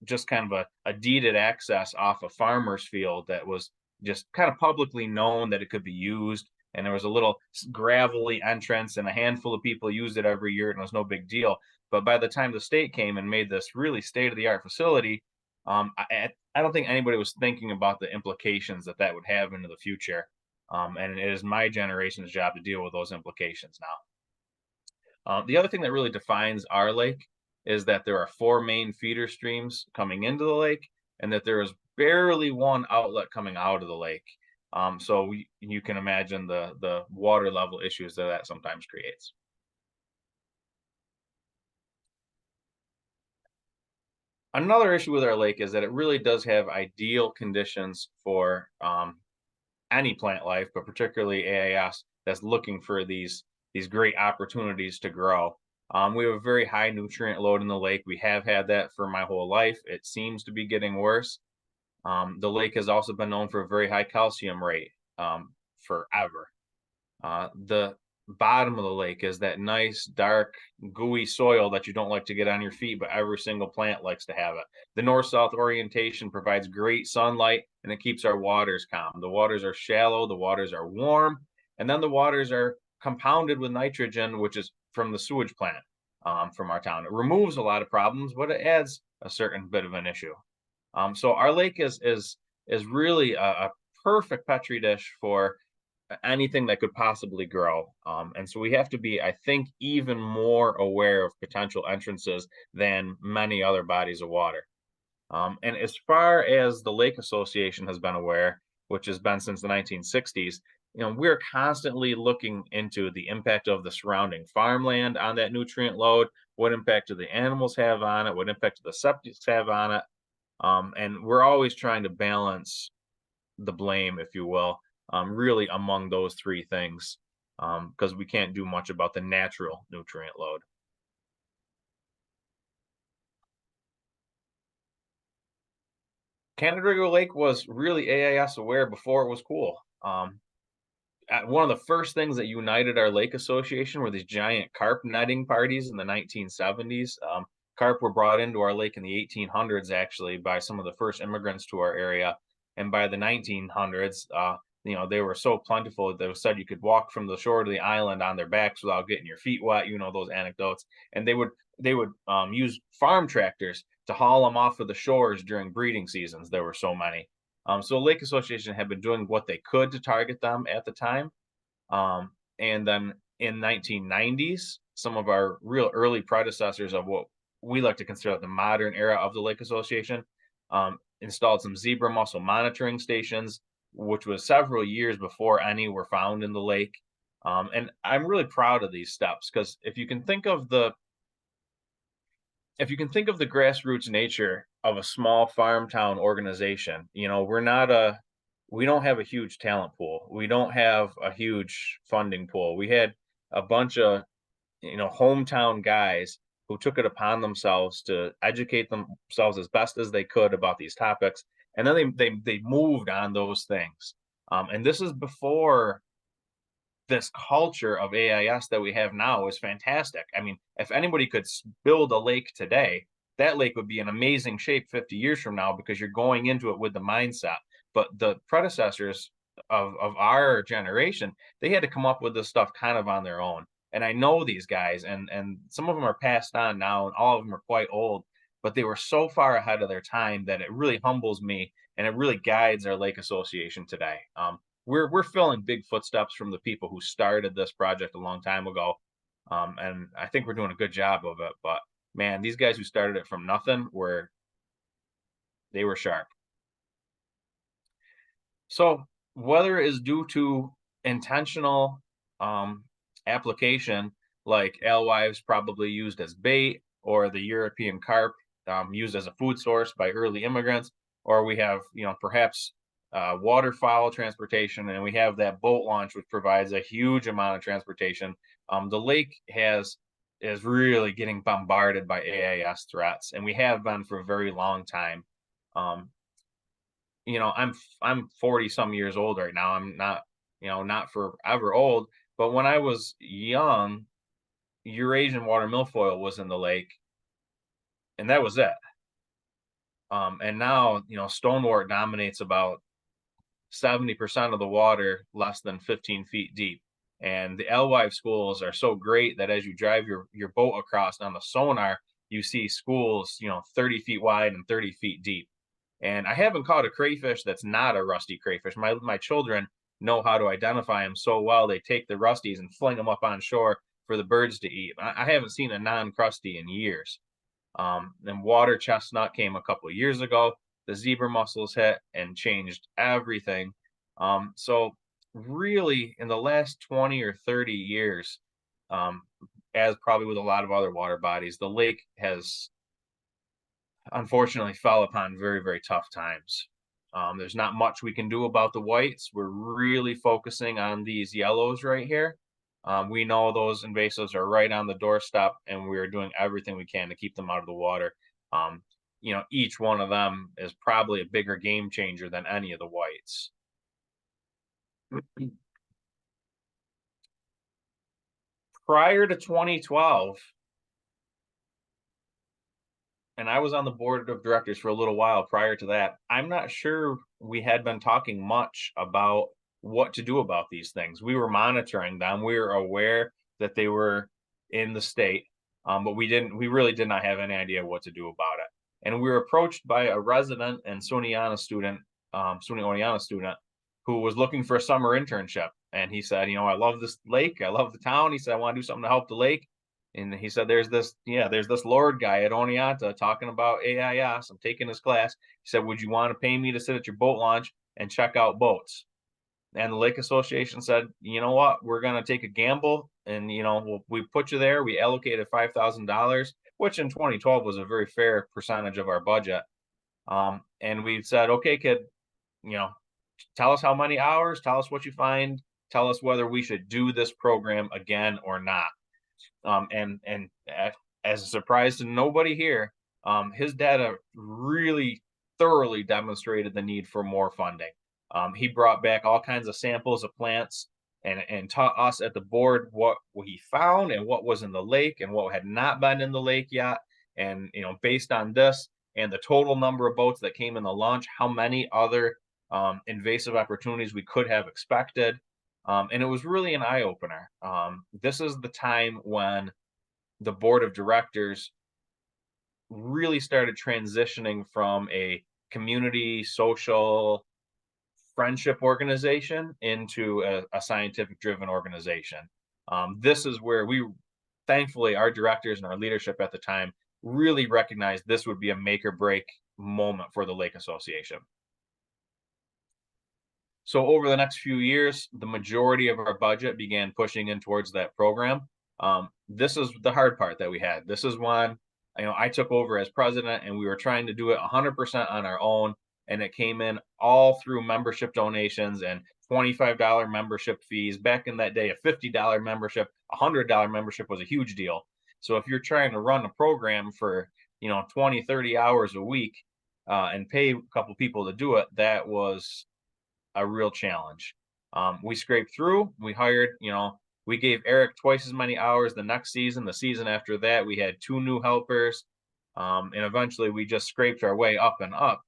just kind of a deeded access off a farmer's field that was just kind of publicly known that it could be used. And there was a little gravelly entrance, and a handful of people used it every year, and it was no big deal. But by the time the state came and made this really state-of-the-art facility, I don't think anybody was thinking about the implications that that would have into the future. And it is my generation's job to deal with those implications now. The other thing that really defines our lake is that there are 4 main feeder streams coming into the lake, and that there is barely one outlet coming out of the lake. So you can imagine the water level issues that sometimes creates. Another issue with our lake is that it really does have ideal conditions for any plant life, but particularly AIS that's looking for these great opportunities to grow. We have a very high nutrient load in the lake. We have had that for my whole life. It seems to be getting worse. The lake has also been known for a very high calcium rate forever. The bottom of the lake is that nice, dark, gooey soil that you don't like to get on your feet, but every single plant likes to have it. The north-south orientation provides great sunlight, and it keeps our waters calm. The waters are shallow, the waters are warm, and then the waters are compounded with nitrogen, which is from the sewage plant from our town. It removes a lot of problems, but it adds a certain bit of an issue. So our lake is really a perfect petri dish for anything that could possibly grow. And so we have to be, I think, even more aware of potential entrances than many other bodies of water. And as far as the Lake Association has been aware, which has been since the 1960s, we're constantly looking into the impact of the surrounding farmland on that nutrient load, what impact do the animals have on it, what impact do the septics have on it. And we're always trying to balance the blame, if you will, really among those 3 things, because we can't do much about the natural nutrient load. Canandaigua Lake was really AIS aware before it was cool. One of the first things that united our lake association were these giant carp netting parties in the 1970s. Carp were brought into our lake in the 1800s, actually, by some of the first immigrants to our area. And by the 1900s, they were so plentiful that they said you could walk from the shore to the island on their backs without getting your feet wet. Those anecdotes. And they would use farm tractors to haul them off of the shores during breeding seasons. There were so many. So Lake Association had been doing what they could to target them at the time. And then in 1990s, some of our real early predecessors of what we like to consider the modern era of the Lake Association installed some zebra mussel monitoring stations, which was several years before any were found in the lake. And I'm really proud of these steps, because if you can think of the grassroots nature of a small farm town organization, we don't have a huge talent pool. We don't have a huge funding pool. We had a bunch of, hometown guys who took it upon themselves to educate themselves as best as they could about these topics And then they moved on those things. And this is before this culture of AIS that we have now is fantastic. I mean, if anybody could build a lake today, that lake would be in amazing shape 50 years from now because you're going into it with the mindset. But the predecessors of our generation, they had to come up with this stuff kind of on their own. And I know these guys, and some of them are passed on now, and all of them are quite old, but they were so far ahead of their time that it really humbles me, and it really guides our lake association today. We're filling big footsteps from the people who started this project a long time ago, and I think we're doing a good job of it. But man, these guys who started it from nothing were sharp. So whether it is due to intentional application, like alewives probably used as bait, or the European carp used as a food source by early immigrants, or we have, perhaps waterfowl transportation, and we have that boat launch, which provides a huge amount of transportation. The lake is really getting bombarded by AIS threats, and we have been for a very long time. I'm 40 some years old right now. I'm not, not forever old, but when I was young, Eurasian water milfoil was in the lake, and that was it. And now, stonewort dominates about 70% of the water less than 15 feet deep. And the alewife schools are so great that as you drive your boat across on the sonar, you see schools, 30 feet wide and 30 feet deep. And I haven't caught a crayfish that's not a rusty crayfish. My children know how to identify them so well. They take the rusties and fling them up on shore for the birds to eat. I haven't seen a non-crusty in years. And water chestnut came a couple of years ago. The zebra mussels hit and changed everything. So really in the last 20 or 30 years, as probably with a lot of other water bodies, the lake has unfortunately fell upon very, very tough times. There's not much we can do about the whites. We're really focusing on these yellows right here. We know those invasives are right on the doorstep, and we're doing everything we can to keep them out of the water. Each one of them is probably a bigger game changer than any of the whites. Prior to 2012, and I was on the board of directors for a little while prior to that, I'm not sure we had been talking much about what to do about these things. We were monitoring them. We were aware that they were in the state, but we really did not have any idea what to do about it. And we were approached by a resident and SUNY Oneonta student who was looking for a summer internship. And he said, I love this lake. I love the town. He said, I want to do something to help the lake. And he said, there's this Lord guy at Oneonta talking about AIS. I'm taking his class. He said, would you want to pay me to sit at your boat launch and check out boats? And the Lake Association said, you know what, we're going to take a gamble. And, we put you there. We allocated $5,000, which in 2012 was a very fair percentage of our budget. And we said, okay, kid, tell us how many hours, tell us what you find, tell us whether we should do this program again or not. And as a surprise to nobody here, his data really thoroughly demonstrated the need for more funding. He brought back all kinds of samples of plants and taught us at the board what he found and what was in the lake and what had not been in the lake yet. And, based on this and the total number of boats that came in the launch, how many other invasive opportunities we could have expected. And it was really an eye opener. This is the time when the board of directors really started transitioning from a community, social, friendship organization into a scientific driven organization. This is where thankfully, our directors and our leadership at the time really recognized this would be a make or break moment for the Lake Association. So over the next few years, the majority of our budget began pushing in towards that program. This is the hard part that we had. This is when, I took over as president, and we were trying to do it 100% on our own. And it came in all through membership donations and $25 membership fees. Back in that day, a $50 membership, $100 membership was a huge deal. So if you're trying to run a program for, 20, 30 hours a week, and pay a couple people to do it, that was a real challenge. We scraped through, we hired, we gave Eric twice as many hours the next season. The season after that, we had 2 new helpers. And eventually we just scraped our way up and up.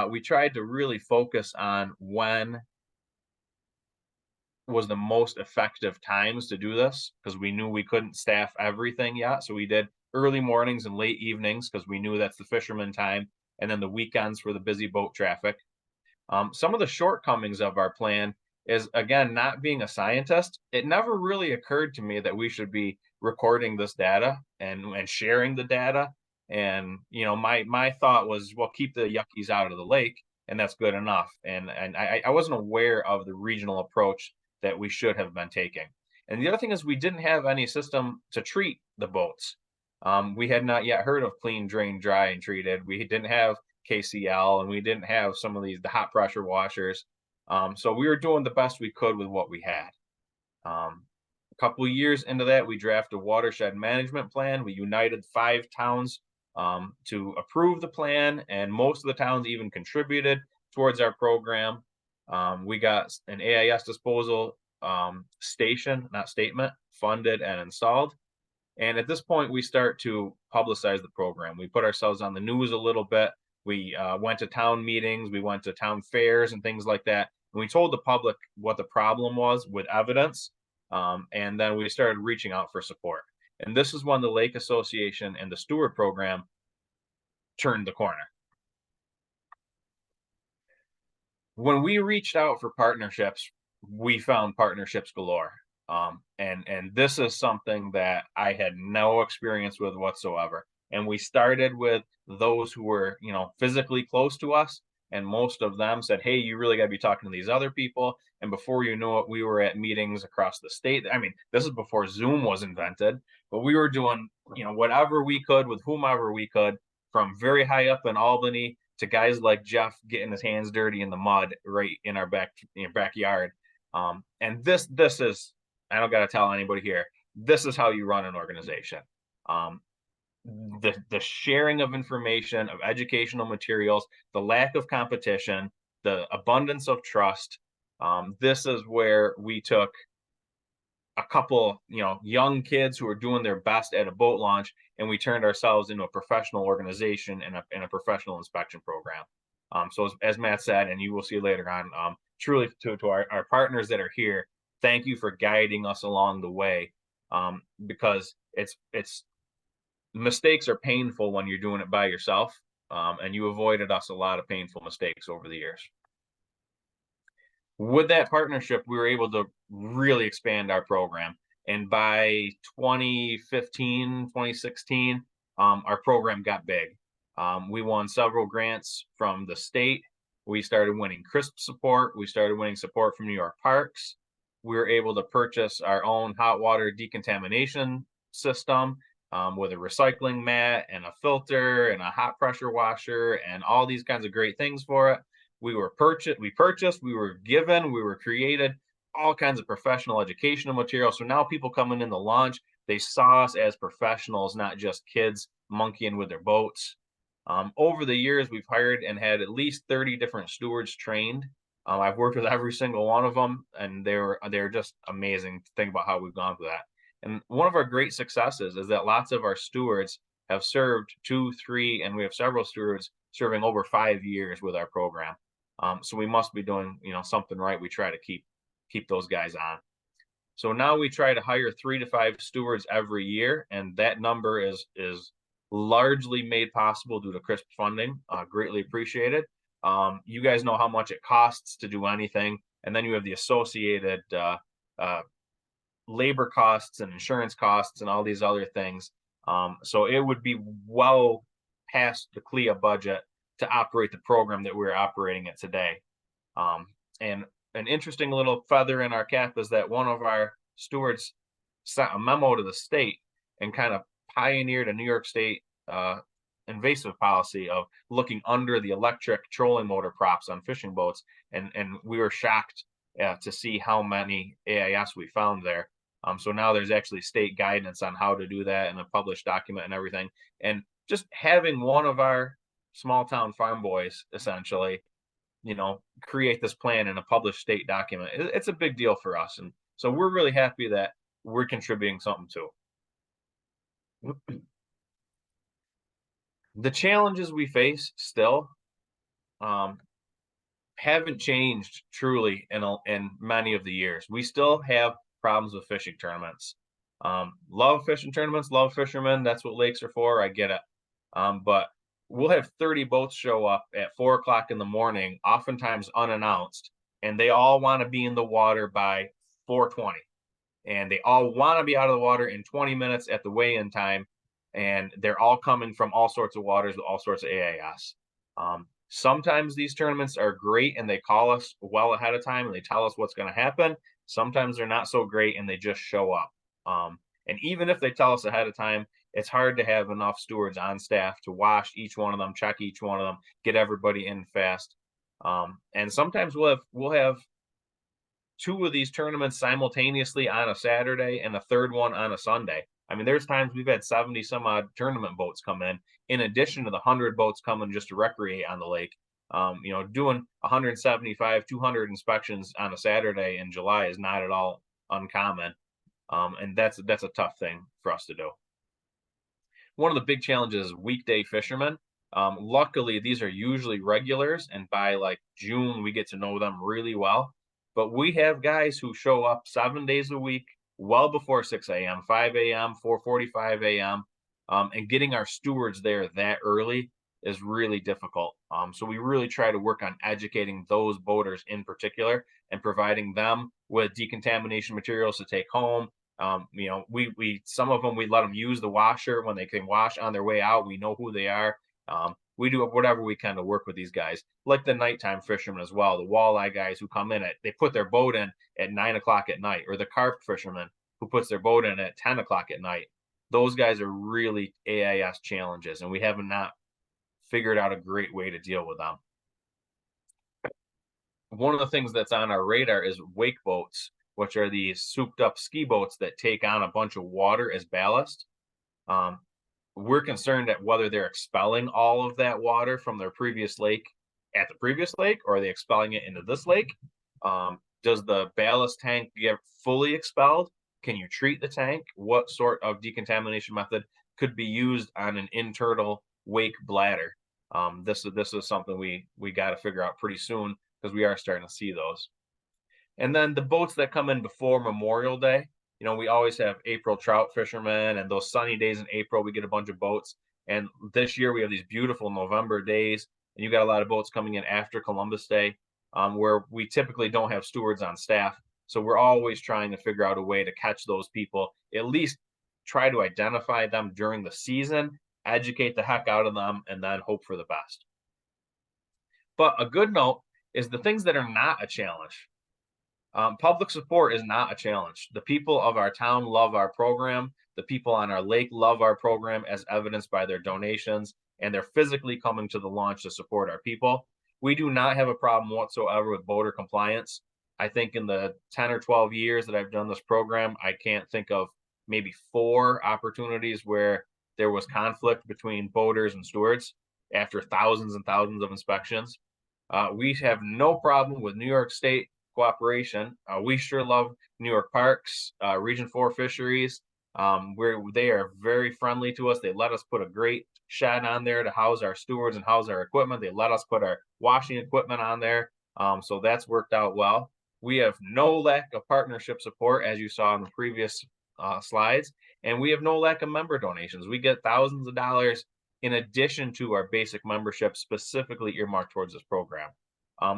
We tried to really focus on when was the most effective times to do this, because we knew we couldn't staff everything yet. So we did early mornings and late evenings because we knew that's the fisherman time, and then the weekends for the busy boat traffic. Some of the shortcomings of our plan is, again, not being a scientist. It never really occurred to me that we should be recording this data and sharing the data. And my thought was, well, keep the yuckies out of the lake, and that's good enough. And I wasn't aware of the regional approach that we should have been taking. And the other thing is, we didn't have any system to treat the boats. We had not yet heard of clean, drain, dry, and treated. We didn't have KCL, and we didn't have some of the hot pressure washers. So we were doing the best we could with what we had. A couple of years into that, we drafted a watershed management plan. We united 5 towns to approve the plan, and most of the towns even contributed towards our program. We got an AIS disposal station, not statement, funded and installed. And at this point, we start to publicize the program. We put ourselves on the news a little bit. We went to town meetings, we went to town fairs and things like that. And we told the public what the problem was with evidence. And then we started reaching out for support. And this is when the Lake Association and the Steward Program turned the corner. When we reached out for partnerships, we found partnerships galore. And this is something that I had no experience with whatsoever. And we started with those who were, physically close to us. And most of them said, hey, you really got to be talking to these other people. And before you know it, we were at meetings across the state. I mean, this is before Zoom was invented, but we were doing, whatever we could with whomever we could, from very high up in Albany to guys like Jeff getting his hands dirty in the mud right in our backyard. And this is, I don't got to tell anybody here, this is how you run an organization. The sharing of information, of educational materials, the lack of competition, the abundance of trust. This is where we took a couple, young kids who were doing their best at a boat launch, and we turned ourselves into a professional organization and a professional inspection program. So as Matt said, and you will see later on, truly to our partners that are here, thank you for guiding us along the way, because it's mistakes are painful when you're doing it by yourself, and you avoided us a lot of painful mistakes over the years. With that partnership, we were able to really expand our program. And by 2015, 2016, our program got big. We won several grants from the state. We started winning CRISP support. We started winning support from New York Parks. We were able to purchase our own hot water decontamination system with a recycling mat and a filter and a hot pressure washer and all these kinds of great things for it. We were purchased, we were given, we were created all kinds of professional educational material. So now people coming in the launch, they saw us as professionals, not just kids monkeying with their boats. Over the years, we've hired and had at least 30 different stewards trained. I've worked with every single one of them, and they're just amazing to think about how we've gone through that. And one of our great successes is that lots of our stewards have served 2, 3, and we have several stewards serving over 5 years with our program. So we must be doing, something right. We try to keep those guys on. So now we try to hire 3 to 5 stewards every year, and that number is largely made possible due to CRISP funding. Greatly appreciated. You guys know how much it costs to do anything, and then you have the associated labor costs and insurance costs and all these other things. So it would be well past the CLIA budget to operate the program that we're operating it today. And an interesting little feather in our cap is that one of our stewards sent a memo to the state and kind of pioneered a New York State invasive policy of looking under the electric trolling motor props on fishing boats. And we were shocked to see how many AIS we found there. So now there's actually state guidance on how to do that in a published document and everything. And just having one of our small town farm boys, essentially, create this plan in a published state document. It's a big deal for us. And so we're really happy that we're contributing something too. The challenges we face still haven't changed truly in many of the years. We still have problems with fishing tournaments. Love fishing tournaments, love fishermen. That's what lakes are for. I get it. But we'll have 30 boats show up at 4 o'clock in the morning, oftentimes unannounced, and they all want to be in the water by 4:20. And they all want to be out of the water in 20 minutes at the weigh-in time. And they're all coming from all sorts of waters with all sorts of AIS. Sometimes these tournaments are great and they call us well ahead of time and they tell us what's going to happen. Sometimes they're not so great and they just show up. And even if they tell us ahead of time, it's hard to have enough stewards on staff to wash each one of them, check each one of them, get everybody in fast. And sometimes we'll have 2 of these tournaments simultaneously on a Saturday and a third one on a Sunday. I mean, there's times we've had 70 some odd tournament boats come in addition to the 100 boats coming just to recreate on the lake. Doing 175, 200 inspections on a Saturday in July is not at all uncommon. And that's a tough thing for us to do. One of the big challenges is weekday fishermen. Luckily, these are usually regulars, and by like June, we get to know them really well. But we have guys who show up 7 days a week, well before 6 a.m., 5 a.m., 4:45 a.m., and getting our stewards there that early is really difficult. So we really try to work on educating those boaters in particular and providing them with decontamination materials to take home. We some of them, we let them use the washer when they can wash on their way out. We know who they are. We do whatever we can to work with these guys, like the nighttime fishermen as well. The walleye guys who come in they put their boat in at 9 o'clock at night, or the carp fishermen who puts their boat in at 10 o'clock at night. Those guys are really AIS challenges, and we have not figured out a great way to deal with them. One of the things that's on our radar is wake boats, which are these souped up ski boats that take on a bunch of water as ballast. We're concerned at whether they're expelling all of that water from their previous lake at the previous lake, or are they expelling it into this lake? Does the ballast tank get fully expelled? Can you treat the tank? What sort of decontamination method could be used on an internal wake bladder? This is something we got to figure out pretty soon, because we are starting to see those. And then the boats that come in before Memorial Day, we always have April trout fishermen, and those sunny days in April, we get a bunch of boats. And this year we have these beautiful November days, and you got a lot of boats coming in after Columbus Day, where we typically don't have stewards on staff. So we're always trying to figure out a way to catch those people, at least try to identify them during the season, educate the heck out of them, and then hope for the best. But a good note is the things that are not a challenge. Public support is not a challenge. The people of our town love our program. The people on our lake love our program, as evidenced by their donations, and they're physically coming to the launch to support our people. We do not have a problem whatsoever with boater compliance. I think in the 10 or 12 years that I've done this program, I can't think of maybe 4 opportunities where there was conflict between boaters and stewards after thousands and thousands of inspections. We have no problem with New York State cooperation. We sure love New York Parks, Region 4 Fisheries. They are very friendly to us. They let us put a great shed on there to house our stewards and house our equipment. They let us put our washing equipment on there. So that's worked out well. We have no lack of partnership support, as you saw in the previous slides, and we have no lack of member donations. We get thousands of dollars in addition to our basic membership, specifically earmarked towards this program.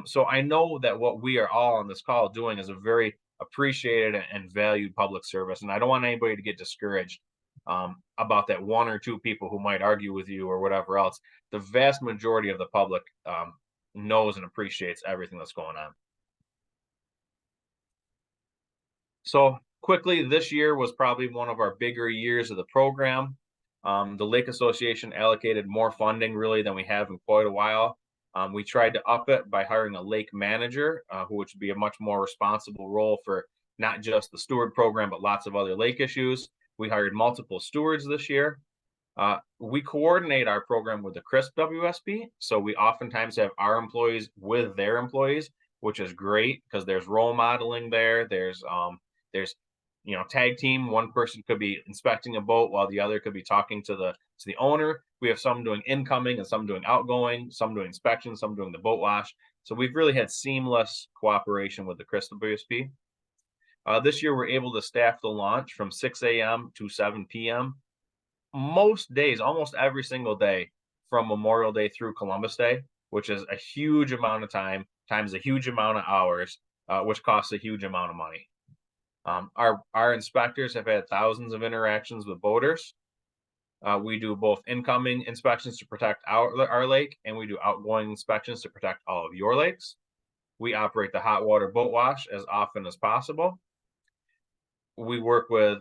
So I know that what we are all on this call doing is a very appreciated and valued public service, and I don't want anybody to get discouraged about that 1 or 2 people who might argue with you or whatever else. The vast majority of the public knows and appreciates everything that's going on. So quickly, this year was probably one of our bigger years of the program. The Lake Association allocated more funding really than we have in quite a while. We tried to up it by hiring a lake manager, who would be a much more responsible role for not just the steward program, but lots of other lake issues. We hired multiple stewards this year. We coordinate our program with the CRISP WSP. So we oftentimes have our employees with their employees, which is great because there's role modeling there. There's tag team. One person could be inspecting a boat while the other could be talking to the owner. We have some doing incoming and some doing outgoing, some doing inspections, some doing the boat wash. So we've really had seamless cooperation with the CRISP WSP. This year, we're able to staff the launch from 6 a.m. to 7 p.m. Most days, almost every single day from Memorial Day through Columbus Day, which is a huge amount of time times a huge amount of hours, which costs a huge amount of money. Our inspectors have had thousands of interactions with boaters. We do both incoming inspections to protect our lake, and we do outgoing inspections to protect all of your lakes. We operate the hot water boat wash as often as possible. We work with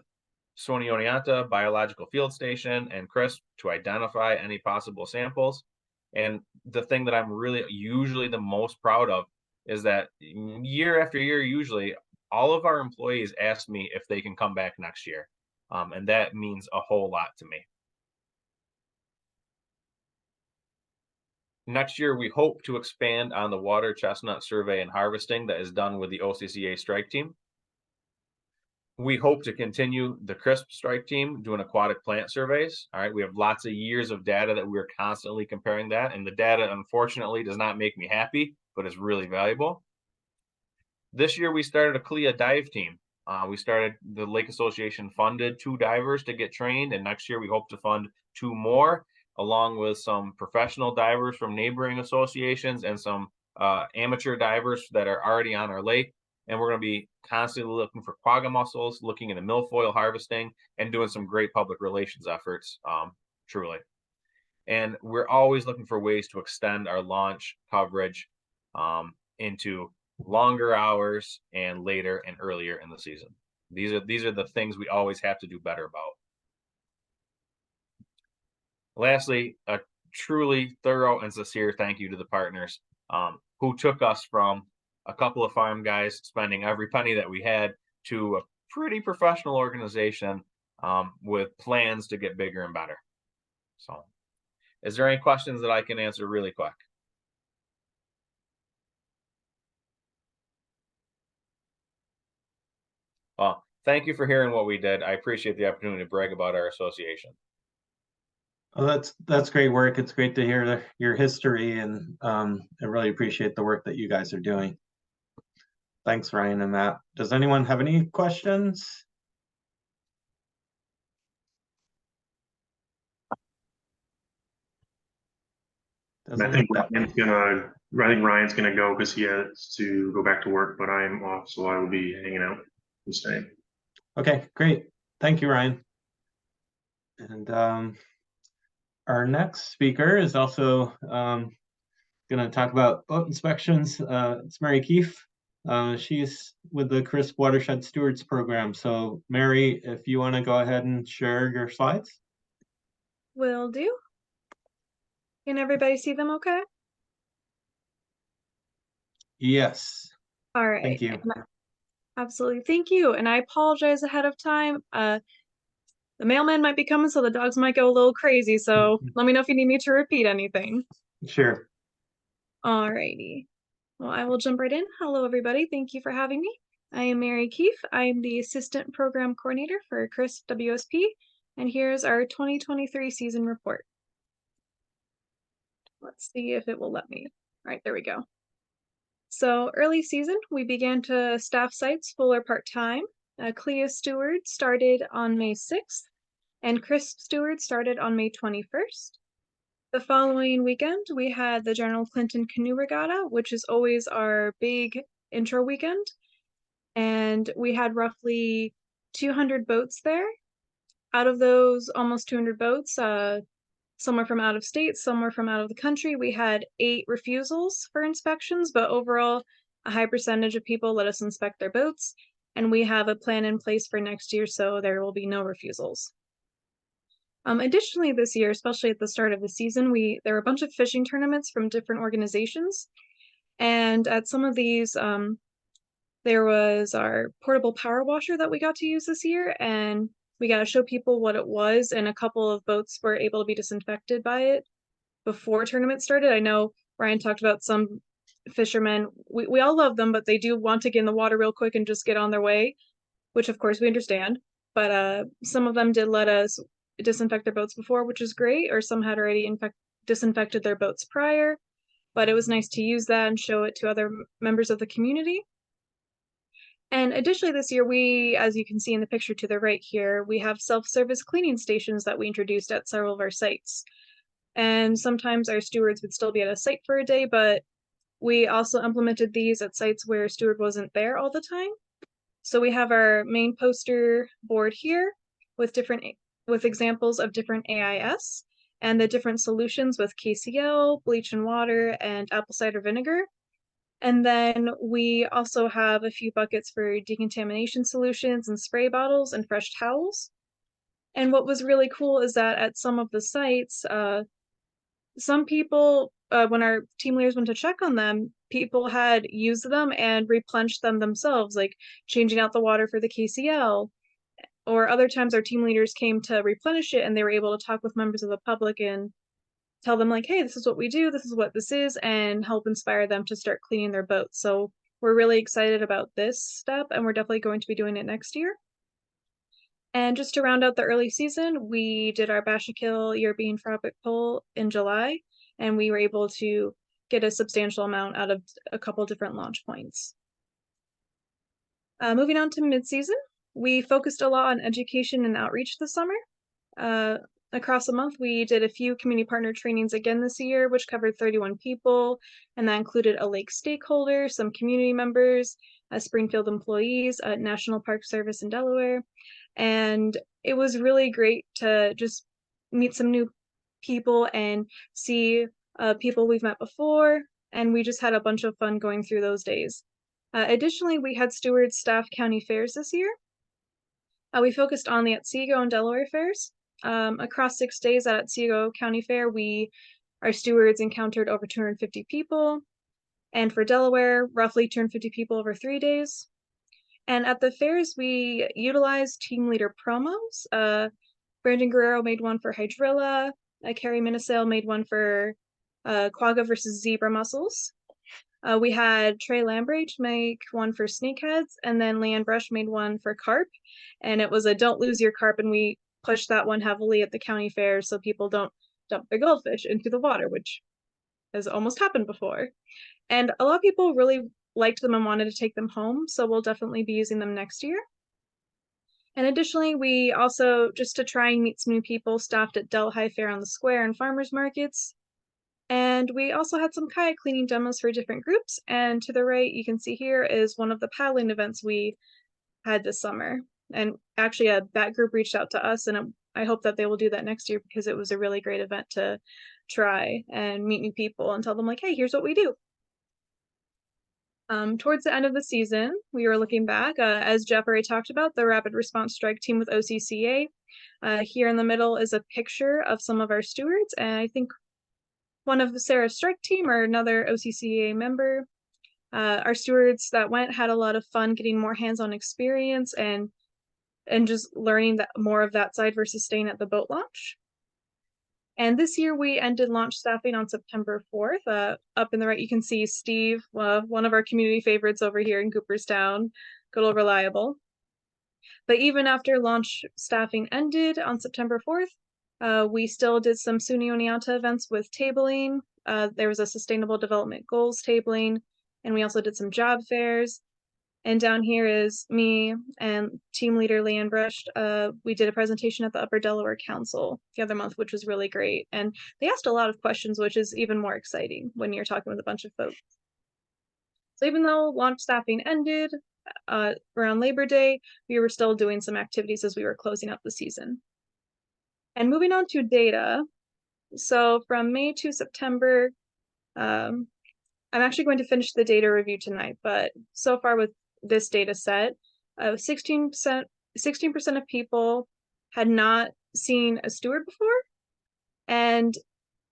Sony Oneonta Biological Field Station and CRISP to identify any possible samples. And the thing that I'm really usually the most proud of is that year after year, usually all of our employees ask me if they can come back next year. And that means a whole lot to me. Next year, we hope to expand on the water chestnut survey and harvesting that is done with the OCCA strike team. We hope to continue the CRISP strike team doing aquatic plant surveys. All right, we have lots of years of data that we're constantly comparing that, and the data, unfortunately, does not make me happy, but is really valuable. This year, we started a CLIA dive team. The Lake Association funded 2 divers to get trained, and next year we hope to fund 2 more, along with some professional divers from neighboring associations and some amateur divers that are already on our lake. And we're going to be constantly looking for quagga mussels, looking into milfoil harvesting, and doing some great public relations efforts, truly. And we're always looking for ways to extend our launch coverage into longer hours and later and earlier in the season. These are the things we always have to do better about. Lastly, a truly thorough and sincere thank you to the partners who took us from a couple of farm guys spending every penny that we had to a pretty professional organization with plans to get bigger and better. So, is there any questions that I can answer really quick? Well, thank you for hearing what we did. I appreciate the opportunity to brag about our association. Well, that's great work. It's great to hear your history, and I really appreciate the work that you guys are doing. Thanks, Ryan and Matt. Does anyone have any questions? I think Ryan's gonna go because he has to go back to work, but I'm off, so I will be hanging out and staying. Okay, great. Thank you, Ryan. And our next speaker is also going to talk about boat inspections. It's Mary Keefe. She's with the CRISP Watershed Stewards Program. So Mary, if you want to go ahead and share your slides. Will do. Can everybody see them okay? Yes. All right. Thank you. Absolutely. Thank you. And I apologize ahead of time. The mailman might be coming, so the dogs might go a little crazy. So let me know if you need me to repeat anything. Sure. All righty. Well, I will jump right in. Hello, everybody. Thank you for having me. I am Mary Keefe. I am the Assistant Program Coordinator for CRISP WSP, and here's our 2023 season report. Let's see if it will let me. All right, there we go. So early season, we began to staff sites full or part-time. CLIA Steward started on May 6th, and CRISP Steward started on May 21st. The following weekend, we had the General Clinton Canoe Regatta, which is always our big intro weekend. And we had roughly 200 boats there. Out of those almost 200 boats, some are from out of state, some are from out of the country. We had 8 refusals for inspections, but overall, a high percentage of people let us inspect their boats. And we have a plan in place for next year, so there will be no refusals. Additionally, this year, especially at the start of the season, there were a bunch of fishing tournaments from different organizations. And at some of these, there was our portable power washer that we got to use this year. And we got to show people what it was, and a couple of boats were able to be disinfected by it before tournament started. I know Ryan talked about some fishermen. We all love them, but they do want to get in the water real quick and just get on their way, which of course we understand. But some of them did let us disinfect their boats before, which is great, or some had already disinfected their boats prior. But it was nice to use that and show it to other members of the community. And additionally, this year, we, as you can see in the picture to the right here, we have self-service cleaning stations that we introduced at several of our sites. And sometimes our stewards would still be at a site for a day, but we also implemented these at sites where a steward wasn't there all the time. So we have our main poster board here with examples of different AIS and the different solutions with KCl, bleach and water, and apple cider vinegar. And then we also have a few buckets for decontamination solutions and spray bottles and fresh towels. And what was really cool is that at some of the sites, some people, when our team leaders went to check on them, people had used them and replenished them themselves, like changing out the water for the KCl. Or other times our team leaders came to replenish it and they were able to talk with members of the public and tell them like, hey, this is what we do, this is what this is, and help inspire them to start cleaning their boats. So we're really excited about this step, and we're definitely going to be doing it next year. And just to round out the early season, we did our Bashakil European Tropic Poll in July, and we were able to get a substantial amount out of a couple different launch points. Moving on to mid-season, we focused a lot on education and outreach this summer. Across the month, we did a few community partner trainings again this year, which covered 31 people, and that included a lake stakeholder, some community members, Springfield employees, National Park Service in Delaware. And it was really great to just meet some new people and see people we've met before, and we just had a bunch of fun going through those days. Additionally, we had stewards staff county fairs this year. We focused on the Otsego and Delaware fairs. Across 6 days at Otsego County Fair, our stewards encountered over 250 people. And for Delaware, roughly 250 people over 3 days. And at the fairs, we utilized team leader promos. Brandon Guerrero made one for hydrilla. Carrie Minisale made one for quagga versus zebra mussels. We had Trey Lambrage make one for snakeheads, and then Leanne Brush made one for carp. And it was a don't lose your carp, and we pushed that one heavily at the county fair so people don't dump their goldfish into the water, which has almost happened before. And a lot of people really liked them and wanted to take them home, so we'll definitely be using them next year. And additionally, we also, just to try and meet some new people, stopped at Delhi Fair on the Square and farmers markets. And we also had some kayak cleaning demos for different groups. And to the right, you can see here is one of the paddling events we had this summer. And actually, that group reached out to us, and I hope that they will do that next year because it was a really great event to try and meet new people and tell them like, hey, here's what we do. Towards the end of the season, we were looking back, as Jeff already talked about, the Rapid Response Strike Team with OCCA. Here in the middle is a picture of some of our stewards, and I think one of Sarah's strike team or another OCCA member. Our stewards that went had a lot of fun getting more hands-on experience and just learning more of that side versus staying at the boat launch. And this year we ended launch staffing on September 4th. Up in the right, you can see Steve, one of our community favorites over here in Cooperstown, good old reliable. But even after launch staffing ended on September 4th, we still did some SUNY Oneonta events with tabling. There was a sustainable development goals tabling, and we also did some job fairs. And down here is me and team leader Leanne Brush. We did a presentation at the Upper Delaware Council the other month, which was really great. And they asked a lot of questions, which is even more exciting when you're talking with a bunch of folks. So even though launch staffing ended around Labor Day, we were still doing some activities as we were closing out the season. And moving on to data. So from May to September, I'm actually going to finish the data review tonight, but so far with this data set, 16% of people had not seen a steward before. And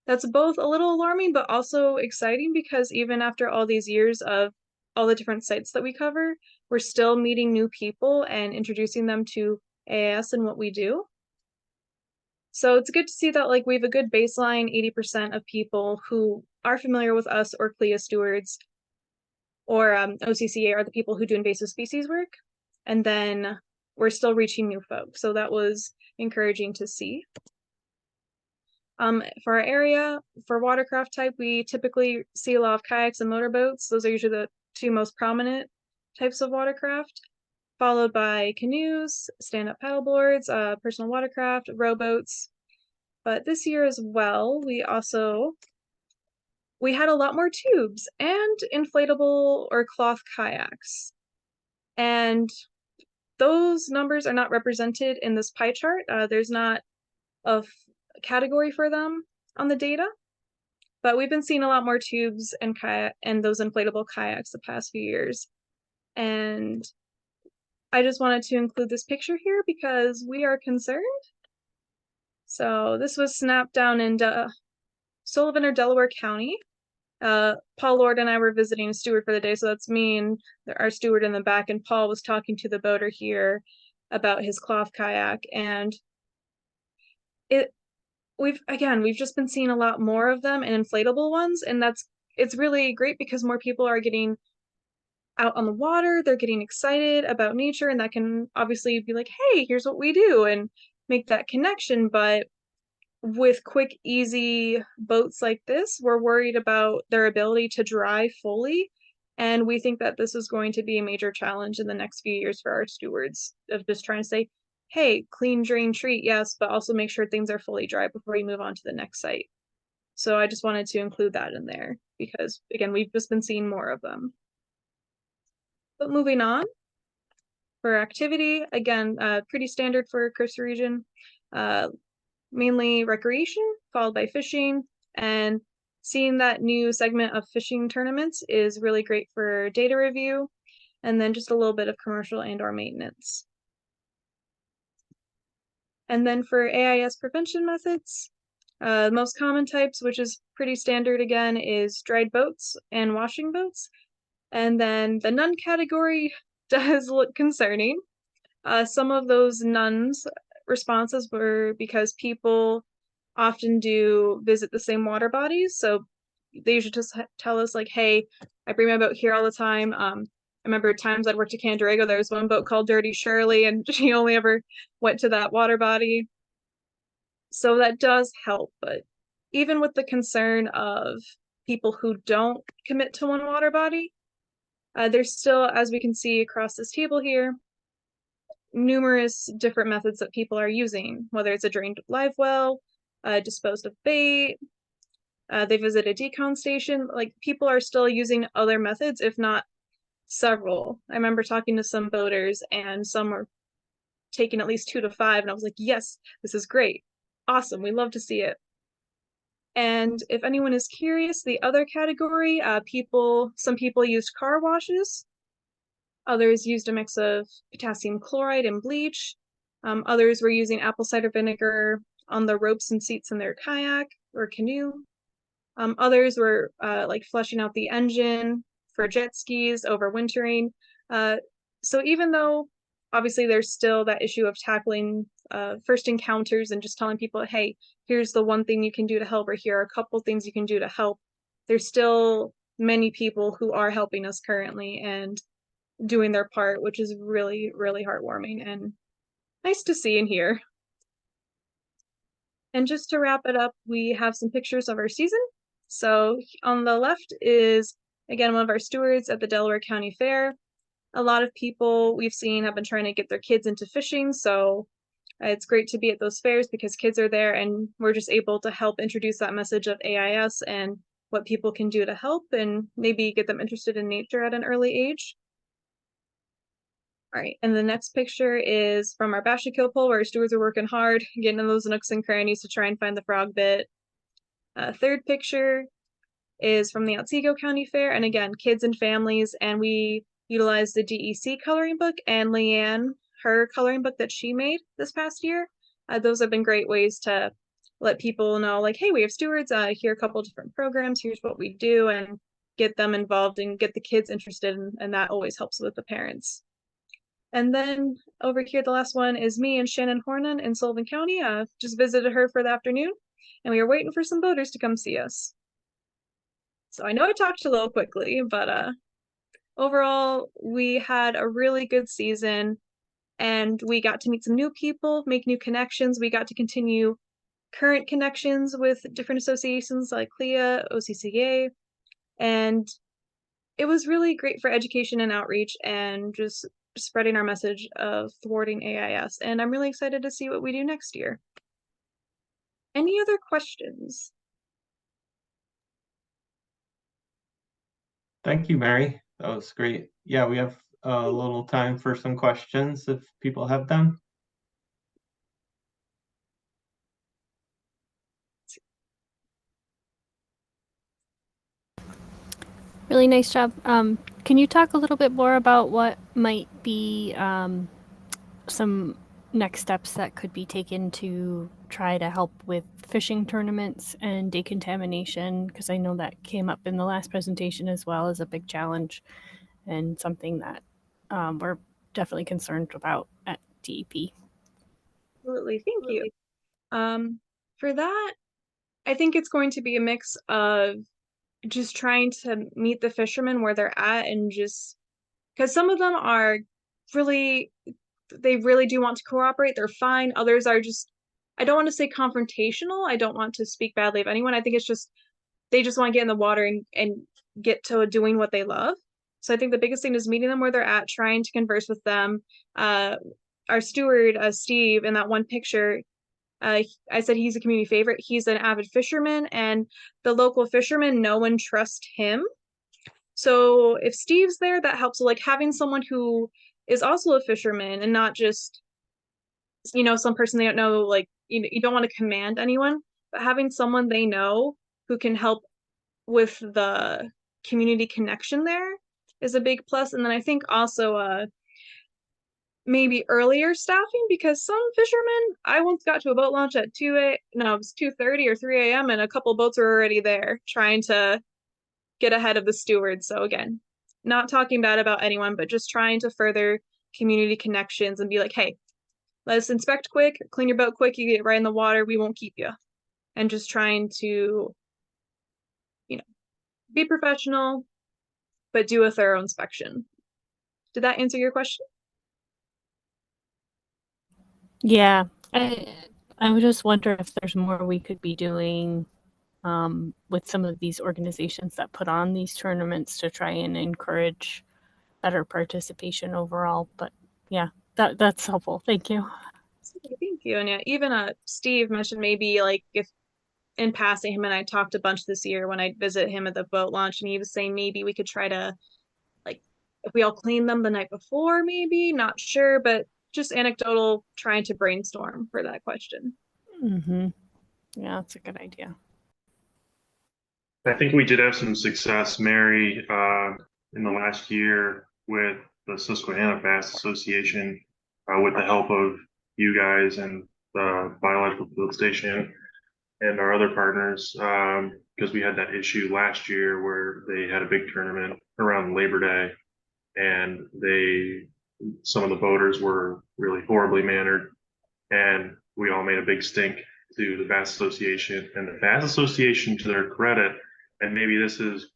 that's both a little alarming, but also exciting because even after all these years of all the different sites that we cover, we're still meeting new people and introducing them to AIS and what we do. So it's good to see that like we have a good baseline, 80% of people who are familiar with us or CLIA stewards or OCCA are the people who do invasive species work. And then we're still reaching new folks. So that was encouraging to see. For our area, for watercraft type, we typically see a lot of kayaks and motorboats. Those are usually the two most prominent types of watercraft, followed by canoes, stand-up paddleboards, personal watercraft, rowboats. But this year as well, we had a lot more tubes and inflatable or cloth kayaks. And those numbers are not represented in this pie chart. There's not a category for them on the data, but we've been seeing a lot more tubes and kayak and those inflatable kayaks the past few years. And I just wanted to include this picture here because we are concerned. So this was snapped down in Sullivan or Delaware County. Paul Lord and I were visiting a steward for the day, so that's me and our steward in the back, and Paul was talking to the boater here about his cloth kayak, and we've just been seeing a lot more of them and inflatable ones, and it's really great because more people are getting out on the water, they're getting excited about nature, and that can obviously be like, hey, here's what we do, and make that connection. But with quick, easy boats like this, we're worried about their ability to dry fully. And we think that this is going to be a major challenge in the next few years for our stewards of just trying to say, hey, clean, drain, treat, yes, but also make sure things are fully dry before you move on to the next site. So I just wanted to include that in there because, again, we've just been seeing more of them. But moving on, for activity, again, pretty standard for coastal region. Mainly recreation, followed by fishing, and seeing that new segment of fishing tournaments is really great for data review, and then just a little bit of commercial and/or maintenance. And then for AIS prevention methods, the most common types, which is pretty standard again, is dried boats and washing boats. And then the none category does look concerning. Some of those nuns responses were because people often do visit the same water bodies. So they usually just tell us like, hey, I bring my boat here all the time. I remember times I'd worked at Candarego, there was one boat called Dirty Shirley, and she only ever went to that water body. So that does help, but even with the concern of people who don't commit to one water body, there's still, as we can see across this table here, numerous different methods that people are using, whether it's a drained live well, disposed of bait, they visit a decon station. Like, people are still using other methods, if not several. I remember talking to some boaters and some were taking at least 2 to 5, and I was like, yes, this is great. Awesome, we love to see it. And if anyone is curious, the other category, some people used car washes. Others used a mix of potassium chloride and bleach. Others were using apple cider vinegar on the ropes and seats in their kayak or canoe. Others were like flushing out the engine for jet skis overwintering. So even though obviously there's still that issue of tackling first encounters and just telling people, hey, here's the one thing you can do to help, or here are a couple things you can do to help, there's still many people who are helping us currently and doing their part, which is really, really heartwarming and nice to see and hear. And just to wrap it up, we have some pictures of our season. So on the left is, again, one of our stewards at the Delaware County Fair. A lot of people we've seen have been trying to get their kids into fishing, so it's great to be at those fairs because kids are there and we're just able to help introduce that message of AIS and what people can do to help and maybe get them interested in nature at an early age. All right, and the next picture is from our Bashakill poll where our stewards are working hard, getting in those nooks and crannies to try and find the frog bit. Third picture is from the Otsego County Fair, and again, kids and families, and we utilized the DEC coloring book and Leanne, her coloring book that she made this past year. Those have been great ways to let people know, like, hey, we have stewards, here are a couple different programs, here's what we do, and get them involved and get the kids interested, and that always helps with the parents. And then over here, the last one is me and Shannon Hornan in Sullivan County. Just visited her for the afternoon, and we were waiting for some boaters to come see us. So I know I talked a little quickly, but overall, we had a really good season, and we got to meet some new people, make new connections. We got to continue current connections with different associations like CLIA, OCCA, and it was really great for education and outreach and just spreading our message of thwarting AIS. And I'm really excited to see what we do next year. Any other questions? Thank you, Mary. That was great. Yeah, we have a little time for some questions if people have them. Really nice job. Can you talk a little bit more about what might be some next steps that could be taken to try to help with fishing tournaments and decontamination? Because I know that came up in the last presentation as well as a big challenge and something that we're definitely concerned about at DEP. Absolutely, thank you. For that, I think it's going to be a mix of just trying to meet the fishermen where they're at, and just because some of them are really, they really do want to cooperate, they're fine. Others are just, I don't want to say confrontational, I don't want to speak badly of anyone. I think it's just they just want to get in the water and get to doing what they love. So I think the biggest thing is meeting them where they're at, trying to converse with them. Our steward, Steve, in that one picture, I said he's a community favorite. He's an avid fisherman, and the local fishermen know and trust him. So if Steve's there, that helps. So like having someone who is also a fisherman and not just, some person they don't know, like, you don't want to command anyone, but having someone they know who can help with the community connection there is a big plus. And then I think also maybe earlier staffing, because some fishermen, I once got to a boat launch at it was 2:30 or 3 a.m. and a couple boats were already there trying to get ahead of the stewards. So again, not talking bad about anyone, but just trying to further community connections and be like, hey, let's inspect quick, clean your boat quick, you get right in the water, we won't keep you. And just trying to, be professional, but do a thorough inspection. Did that answer your question? Yeah, I would just wonder if there's more we could be doing with some of these organizations that put on these tournaments to try and encourage better participation overall. But yeah, that's helpful. Thank you. Thank you. And yeah, even Steve mentioned maybe like if in passing, him and I talked a bunch this year when I visit him at the boat launch, and he was saying maybe we could try to, like, if we all clean them the night before, maybe, not sure, but just anecdotal, trying to brainstorm for that question. Mm-hmm. Yeah, that's a good idea. I think we did have some success, Mary, in the last year with the Susquehanna Bass Association, with the help of you guys and the Biological Field Station and our other partners, because we had that issue last year where they had a big tournament around Labor Day, and some of the boaters were really horribly mannered, and we all made a big stink to the Bass Association. And the Bass Association, to their credit, and maybe this is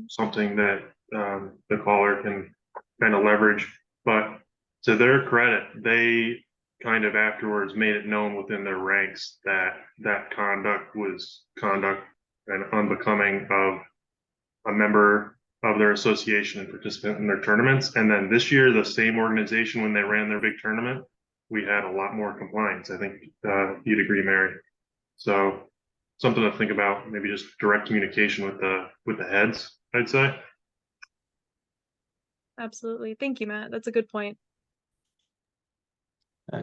something that the caller can kind of leverage, but to their credit, they kind of afterwards made it known within their ranks that that conduct was conduct and unbecoming of a member of their association and participant in their tournaments. And then this year, the same organization, when they ran their big tournament, we had a lot more compliance. I think you'd agree, Mary. So something to think about, maybe just direct communication with the heads, I'd say. Absolutely. Thank you, Matt. That's a good point.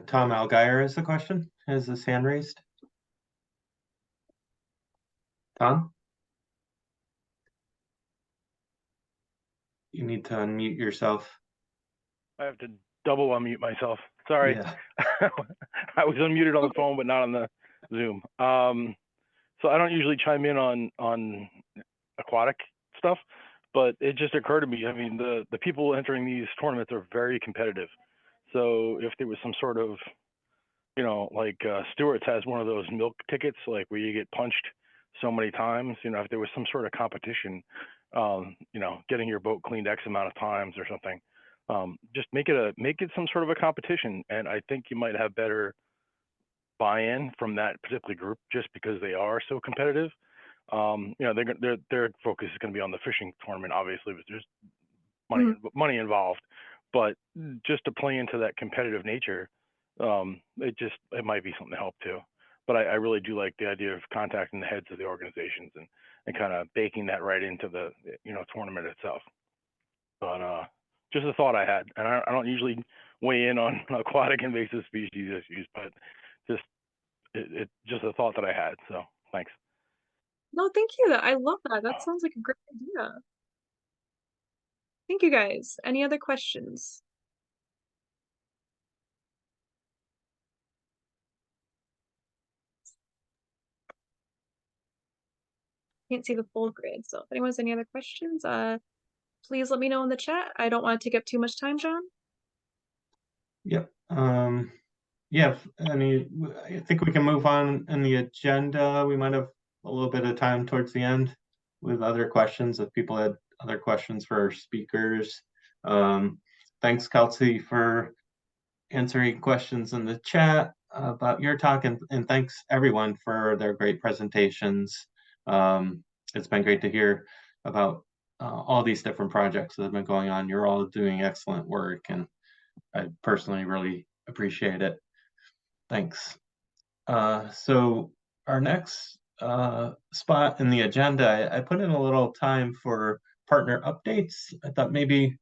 Tom Algier has a question. Has his hand raised? Tom? You need to unmute yourself. I have to double unmute myself. Sorry. Yeah. I was unmuted on the phone, but not on the Zoom. So I don't usually chime in on aquatic stuff, but it just occurred to me. I mean, the people entering these tournaments are very competitive. So if there was some sort of, like Stewart's has one of those milk tickets, like where you get punched so many times, if there was some sort of competition, getting your boat cleaned X amount of times or something, just make it some sort of a competition. And I think you might have better buy-in from that particular group just because they are so competitive. Their focus is going to be on the fishing tournament, obviously, but there's money involved. But just to play into that competitive nature, it might be something to help too. But I really do like the idea of contacting the heads of the organizations and kind of baking that right into the tournament itself. But just a thought I had, and I don't usually weigh in on aquatic invasive species issues, but it's just a thought that I had. So thanks. No, thank you. I love that. That sounds like a great idea. Thank you guys. Any other questions? Can't see the full grid, so if anyone has any other questions, please let me know in the chat. I don't want to take up too much time, John. Yep. Yeah, I think we can move on in the agenda. We might have a little bit of time towards the end with other questions if people had other questions for our speakers. Thanks, Kelsey, for answering questions in the chat about your talk, and thanks everyone for their great presentations. It's been great to hear about all these different projects that have been going on. You're all doing excellent work, and I personally really appreciate it. Thanks. So our next spot in the agenda, I put in a little time for partner updates. I thought maybe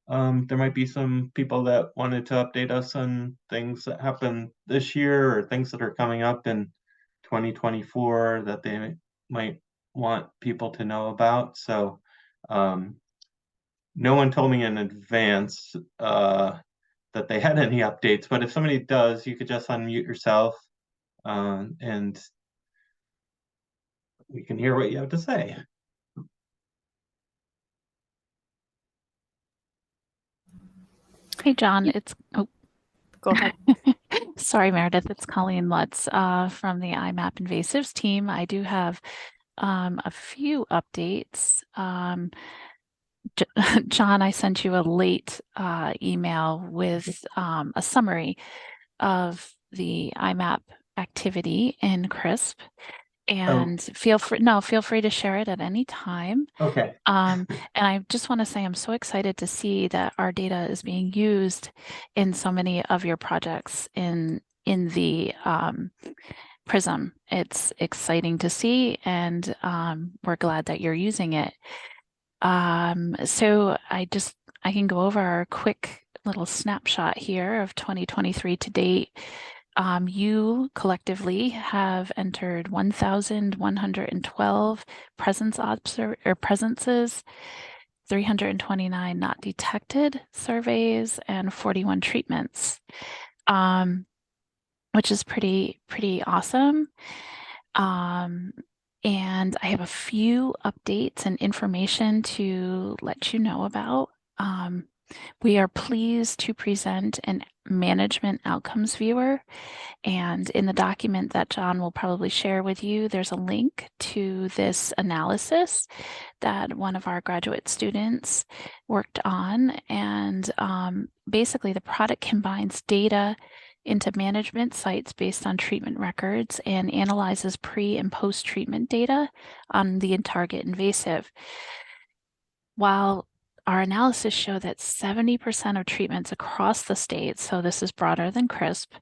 there might be some people that wanted to update us on things that happened this year or things that are coming up in 2024 that they might want people to know about. So no one told me in advance that they had any updates, but if somebody does, you could just unmute yourself and we can hear what you have to say. Hey, John, go ahead. Sorry, Meredith, it's Colleen Lutz from the IMAP Invasives team. I do have a few updates. John, I sent you a late email with a summary of the IMAP activity in CRISP, and feel free to share it at any time. Okay. And I just want to say I'm so excited to see that our data is being used in so many of your projects in the PRISM. It's exciting to see, and we're glad that you're using it. So I can go over our quick little snapshot here of 2023 to date. You collectively have entered 1,112 presences, 329 not detected surveys, and 41 treatments, which is pretty awesome. And I have a few updates and information to let you know about. We are pleased to present an management outcomes viewer. And in the document that John will probably share with you, there's a link to this analysis that one of our graduate students worked on. And basically the product combines data into management sites based on treatment records and analyzes pre and post treatment data on the target invasive. While our analysis showed that 70% of treatments across the state, so this is broader than CRISP,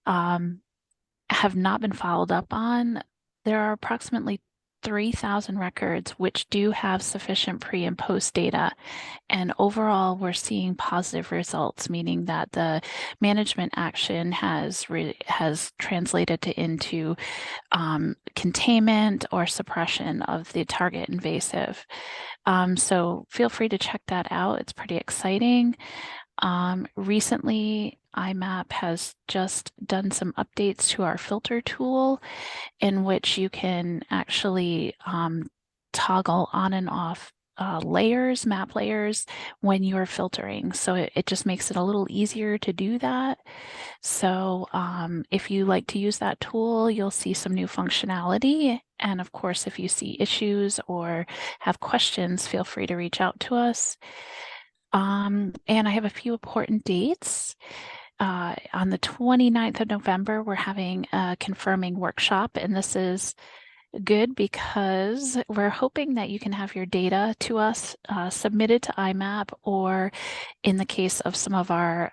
have not been followed up on, there are approximately 3,000 records which do have sufficient pre and post data. And overall, we're seeing positive results, meaning that the management action has translated into containment or suppression of the target invasive. So feel free to check that out. It's pretty exciting. Recently, IMAP has just done some updates to our filter tool in which you can actually toggle on and off layers, map layers, when you're filtering. So it just makes it a little easier to do that. So if you like to use that tool, you'll see some new functionality. And of course, if you see issues or have questions, feel free to reach out to us. And I have a few important dates. On the 29th of November, we're having a confirming workshop, and this is good because we're hoping that you can have your data to us submitted to IMAP, or in the case of some of our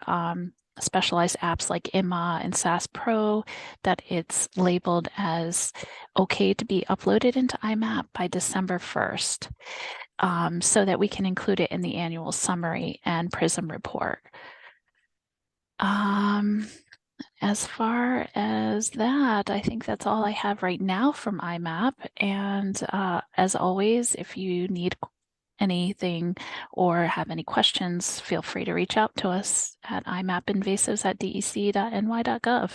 specialized apps like IMA and SAS Pro, that it's labeled as okay to be uploaded into IMAP by December 1st, so that we can include it in the annual summary and PRISM report. As far as that, I think that's all I have right now from IMAP. And as always, if you need anything or have any questions, feel free to reach out to us at imapinvasives@dec.ny.gov.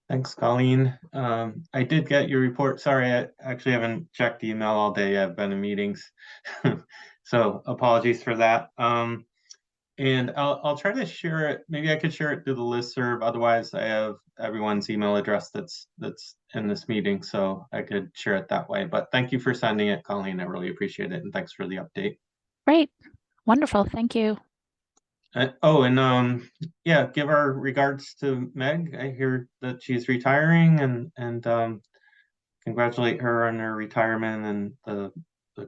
Thanks, Colleen. I did get your report. Sorry, I actually haven't checked the email all day. I've been in meetings. So apologies for that. And I'll try to share it. Maybe I could share it through the listserv. Otherwise, I have everyone's email address that's in this meeting, so I could share it that way. But thank you for sending it, Colleen. I really appreciate it, and thanks for the update. Great, wonderful, thank you. Yeah, give our regards to Meg. I hear that she's retiring, and congratulate her on her retirement and the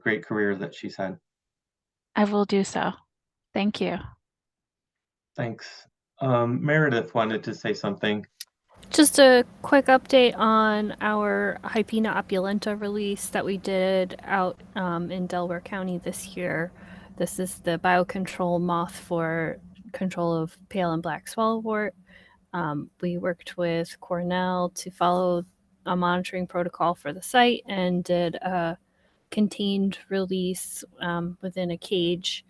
great career that she's had. I will do so. Thank you. Thanks. Meredith wanted to say something. Just a quick update on our Hypena opulenta release that we did out in Delaware County this year. This is the biocontrol moth for control of pale and black swallowwort. We worked with Cornell to follow a monitoring protocol for the site and did a contained release within a cage.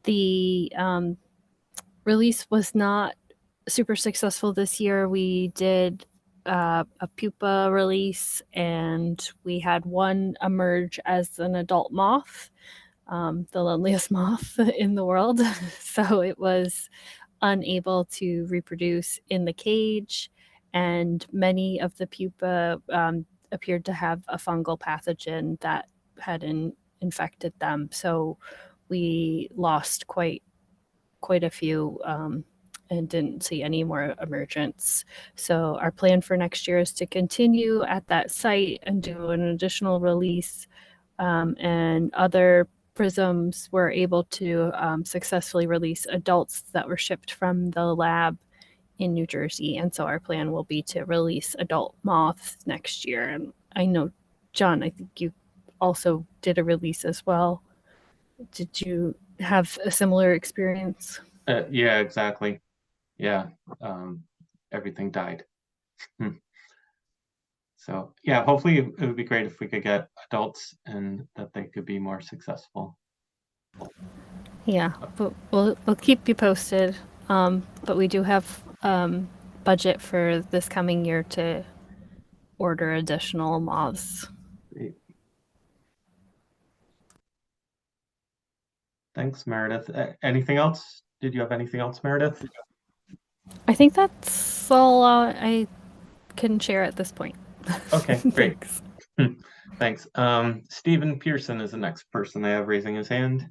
The release was not super successful this year. We did a pupa release, and we had one emerge as an adult moth, the loneliest moth in the world. So it was unable to reproduce in the cage, and many of the pupa appeared to have a fungal pathogen that had infected them. So we lost quite a few and didn't see any more emergence. So our plan for next year is to continue at that site and do an additional release, and other prisms were able to successfully release adults that were shipped from the lab in New Jersey. And so our plan will be to release adult moths next year. And I know, John, I think you also did a release as well. Did you have a similar experience? Yeah, exactly. Yeah, everything died. So yeah, hopefully it would be great if we could get adults and that they could be more successful. Yeah, but we'll keep you posted. But we do have budget for this coming year to order additional moths. Great. Thanks, Meredith. Anything else? Did you have anything else, Meredith? I think that's all I can share at this point. Okay, great. Thanks. Thanks. Stephen Pearson is the next person I have raising his hand.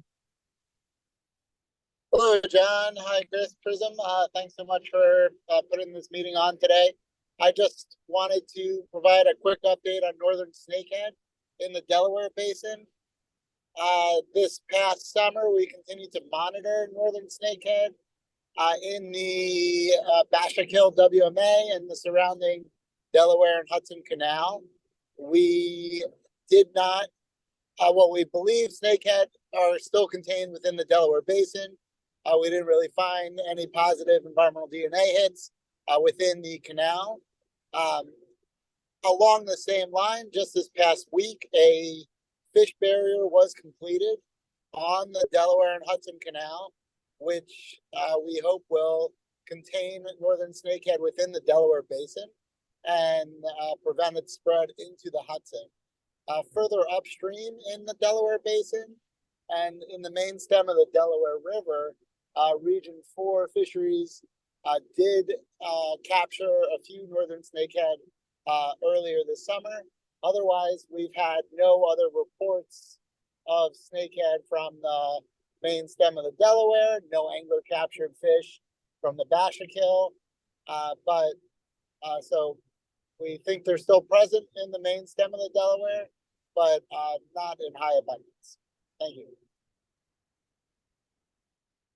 Hello, John. Hi, Chris Prism. Thanks so much for putting this meeting on today. I just wanted to provide a quick update on northern snakehead in the Delaware Basin. This past summer, we continued to monitor northern snakehead in the Bashakill WMA and the surrounding Delaware and Hudson Canal. We did not, we believe snakehead are still contained within the Delaware Basin. We didn't really find any positive environmental DNA hits within the canal. Along the same line, just this past week, a fish barrier was completed on the Delaware and Hudson Canal, which we hope will contain northern snakehead within the Delaware Basin and prevent its spread into the Hudson. further upstream in the Delaware Basin and in the main stem of the Delaware River, Region 4 fisheries did capture a few northern snakehead earlier this summer. Otherwise, we've had no other reports of snakehead from the main stem of the Delaware, no angler captured fish from the Bashakill. So we think they're still present in the main stem of the Delaware, but not in high abundance. Thank you.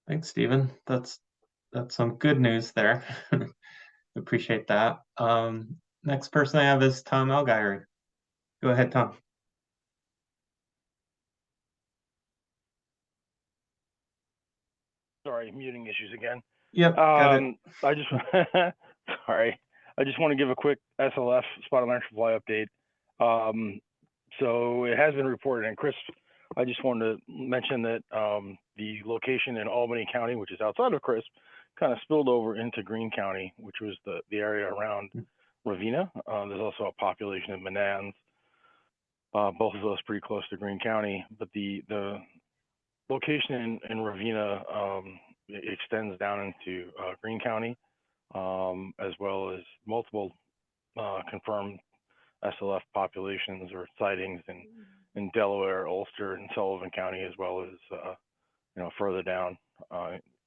Thanks, Stephen. That's some good news there. Appreciate that. Next person I have is Tom Elgeier. Go ahead, Tom. Sorry, muting issues again. Yep, got it. I just sorry. I just want to give a quick SLF spotted lanternfly update. So it has been reported, and Chris, I just wanted to mention that the location in Albany County, which is outside of Crisp, kind of spilled over into Greene County, which was the area around Ravenna. There's also a population of Manans, both of those pretty close to Greene County, but the location in Ravenna extends down into Greene County, as well as multiple confirmed SLF populations or sightings in Delaware, Ulster, and Sullivan County, as well as further down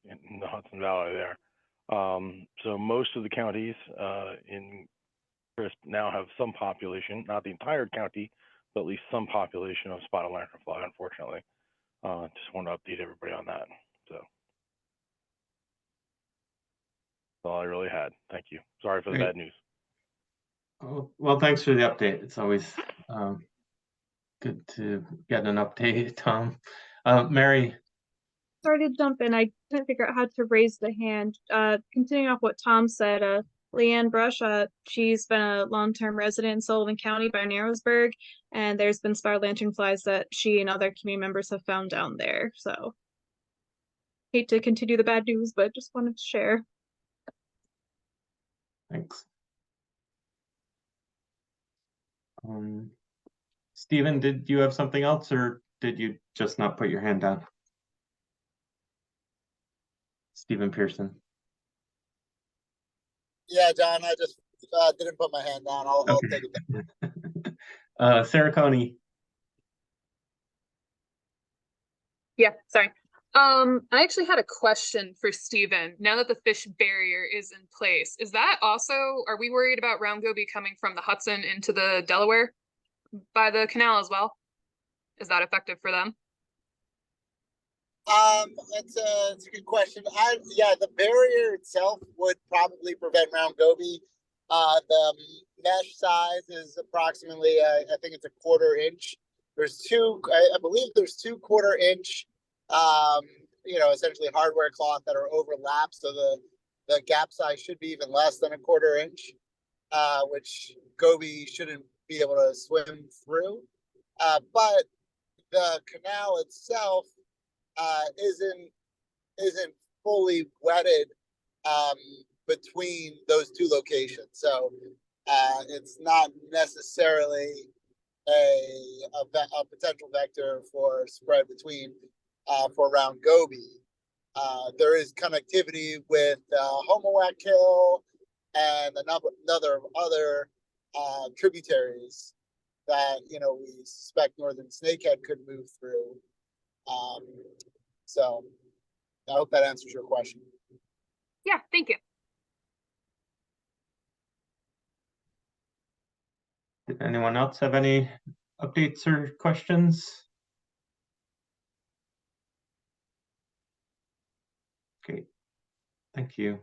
in the Hudson Valley there. So most of the counties in Crisp now have some population, not the entire county, but at least some population of spotted lanternfly, unfortunately. Just want to update everybody on that. So that's all I really had. Thank you. Sorry for the bad news. Oh, well, thanks for the update. It's always good to get an update, Tom. Mary. Sorry to jump in. I couldn't figure out how to raise the hand. Continuing off what Tom said, Leanne Brush, she's been a long-term resident in Sullivan County by Narrowsburg, and there's been spotted lanternflies that she and other community members have found down there. So, hate to continue the bad news, but just wanted to share. Thanks. Stephen, did you have something else, or did you just not put your hand down? Stephen Pearson. Yeah, John, I just didn't put my hand down. I'll take it down. Sarah Coney. Yeah, sorry. I actually had a question for Stephen. Now that the fish barrier is in place, is that also, are we worried about round goby coming from the Hudson into the Delaware by the canal as well? Is that effective for them? It's a good question. Yeah, the barrier itself would probably prevent round goby. The mesh size is approximately, I think it's a 1/4 inch. There's two, I believe there's 2 1/4 inch, essentially hardware cloth that are overlapped. So the gap size should be even less than a 1/4 inch, which goby shouldn't be able to swim through. But the canal itself isn't fully wetted between those 2 locations. So it's not necessarily a potential vector for spread between for round goby. There is connectivity with Homowatt and another other tributaries that we suspect northern snakehead could move through. So I hope that answers your question. Yeah, thank you. Did anyone else have any updates or questions? Great, thank you.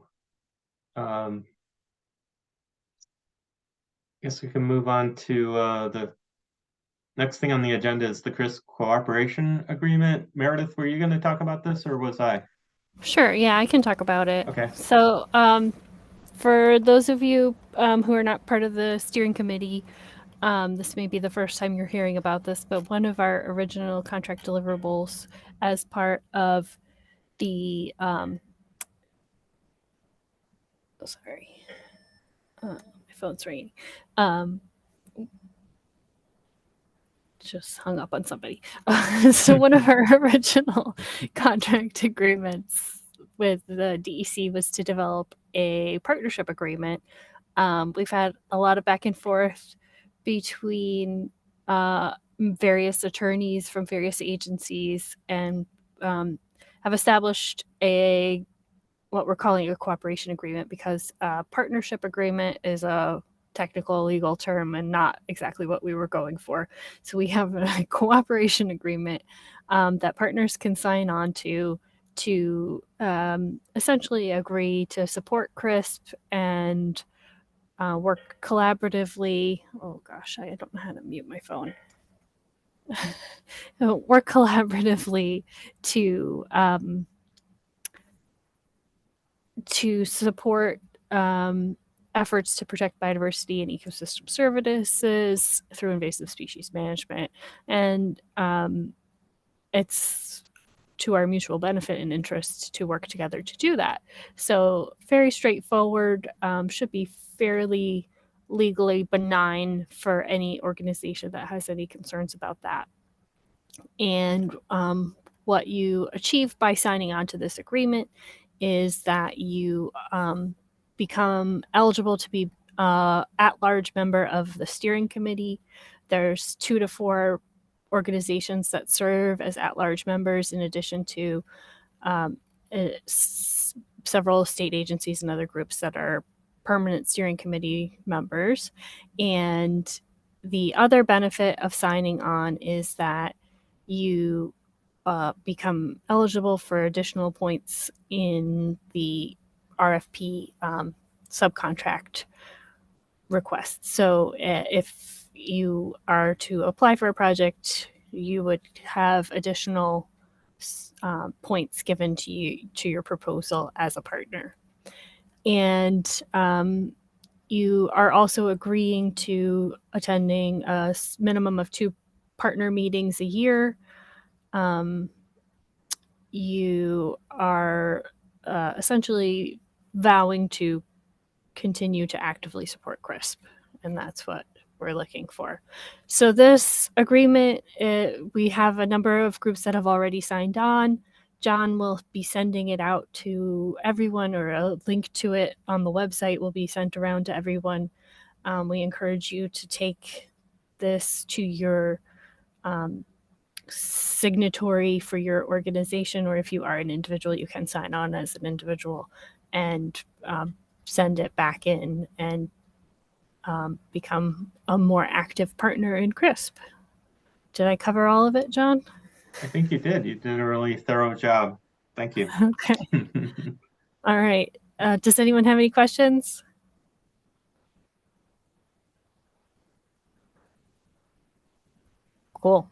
Guess we can move on to the next thing on the agenda is the CRIS cooperation agreement. Meredith, were you going to talk about this, or was I? Sure, yeah, I can talk about it. Okay. So, for those of you who are not part of the steering committee, this may be the first time you're hearing about this, but one of our original contract deliverables as part of the, my phone's ringing. just hung up on somebody. So one of our original contract agreements with the DEC was to develop a partnership agreement. We've had a lot of back and forth between various attorneys from various agencies, and have established what we're calling a cooperation agreement, because partnership agreement is a technical legal term and not exactly what we were going for. So we have a cooperation agreement that partners can sign on to essentially agree to support CRISP and work collaboratively. Oh gosh, I don't know how to mute my phone. Work collaboratively to support efforts to protect biodiversity and ecosystem services through invasive species management. And it's to our mutual benefit and interest to work together to do that. So very straightforward, should be fairly legally benign for any organization that has any concerns about that. And what you achieve by signing on to this agreement is that you become eligible to be at-large member of the steering committee. There's 2 to 4 organizations that serve as at-large members, in addition to several state agencies and other groups that are permanent steering committee members. And the other benefit of signing on is that you become eligible for additional points in the RFP subcontract requests. So if you are to apply for a project, you would have additional points given to you to your proposal as a partner. And you are also agreeing to attending a minimum of 2 partner meetings a year. You are essentially vowing to continue to actively support CRISP, and that's what we're looking for. So this agreement, we have a number of groups that have already signed on. John will be sending it out to everyone, or a link to it on the website will be sent around to everyone. We encourage you to take this to your signatory for your organization, or if you are an individual, you can sign on as an individual and send it back in and become a more active partner in CRISP. Did I cover all of it, John? I think you did. You did a really thorough job. Thank you. Okay. All right. Does anyone have any questions? Cool.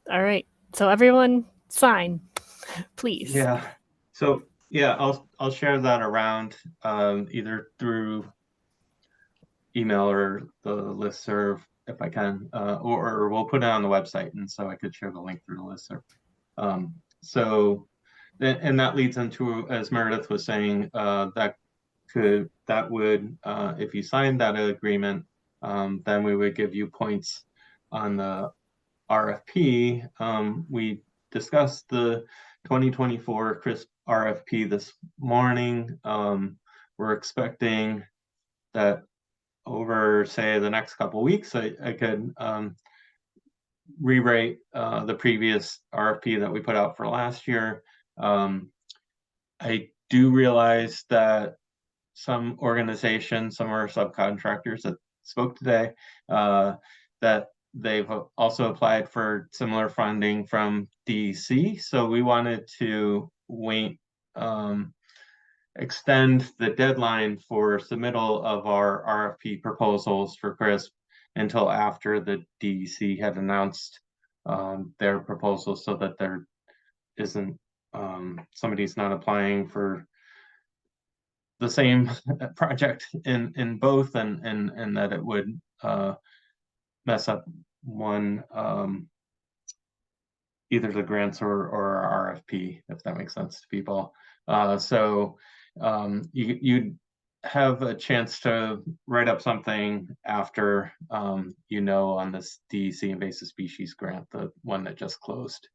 All right. So everyone sign, please. Yeah. So yeah, I'll share that around either through email or the listserv if I can, or we'll put it on the website, and so I could share the link through the listserv. And that leads into, as Meredith was saying, that would if you signed that agreement, then we would give you points on the RFP. We discussed the 2024 CRISP RFP this morning. We're expecting that over, say, the next couple of weeks, I could rewrite the previous RFP that we put out for last year. I do realize that some organizations, some of our subcontractors that spoke today, that they've also applied for similar funding from DEC. So we wanted to wait, extend the deadline for submittal of our RFP proposals for CRISP until after the DEC had announced their proposals, so that there isn't somebody's not applying for the same project in both, and that it would mess up one, either the grants or our RFP, if that makes sense to people. So you'd have a chance to write up something after, on this DEC invasive species grant, the one that just closed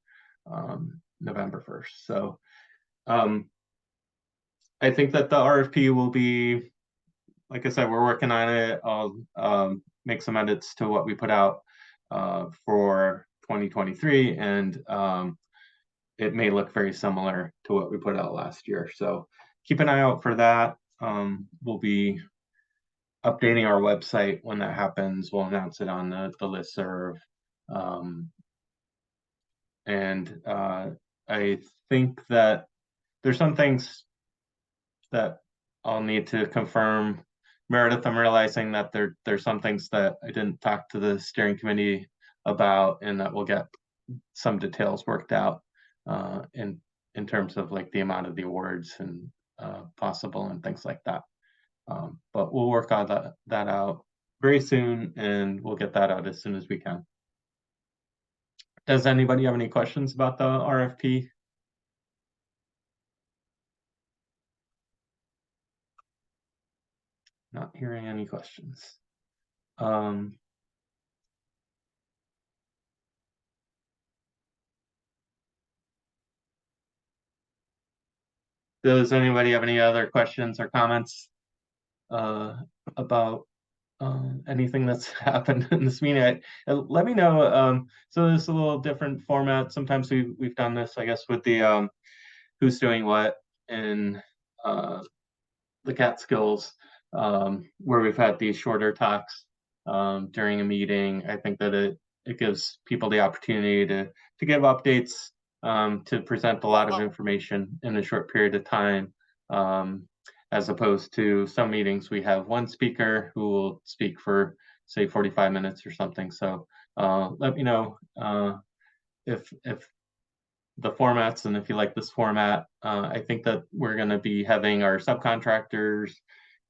November 1st. So I think that the RFP will be, like I said, we're working on it. I'll make some edits to what we put out for 2023, and it may look very similar to what we put out last year. So keep an eye out for that. We'll be updating our website when that happens. We'll announce it on the listserv. I think that there's some things that I'll need to confirm. Meredith, I'm realizing that there's some things that I didn't talk to the steering committee about, and that we'll get some details worked out in terms of like the amount of the awards and possible and things like that. But we'll work on that out very soon, and we'll get that out as soon as we can. Does anybody have any questions about the RFP? Not hearing any questions. Does anybody have any other questions or comments about anything that's happened in this meeting? Let me know. So there's a little different format. Sometimes we've done this, I guess, with the who's doing what in the Catskills, where we've had these shorter talks during a meeting. I think that it gives people the opportunity to give updates, to present a lot of information in a short period of time, as opposed to some meetings we have one speaker who will speak for, say, 45 minutes or something. So let me know if the formats, and if you like this format. I think that we're going to be having our subcontractors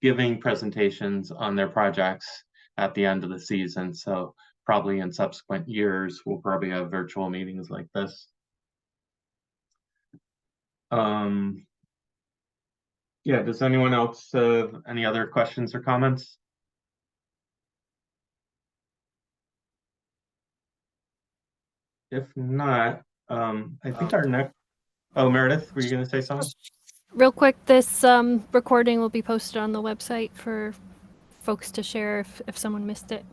giving presentations on their projects at the end of the season. So probably in subsequent years, we'll probably have virtual meetings like this. Yeah, does anyone else have any other questions or comments? If not, I think our next, oh, Meredith, were you going to say something? Real quick, this recording will be posted on the website for folks to share if someone missed it.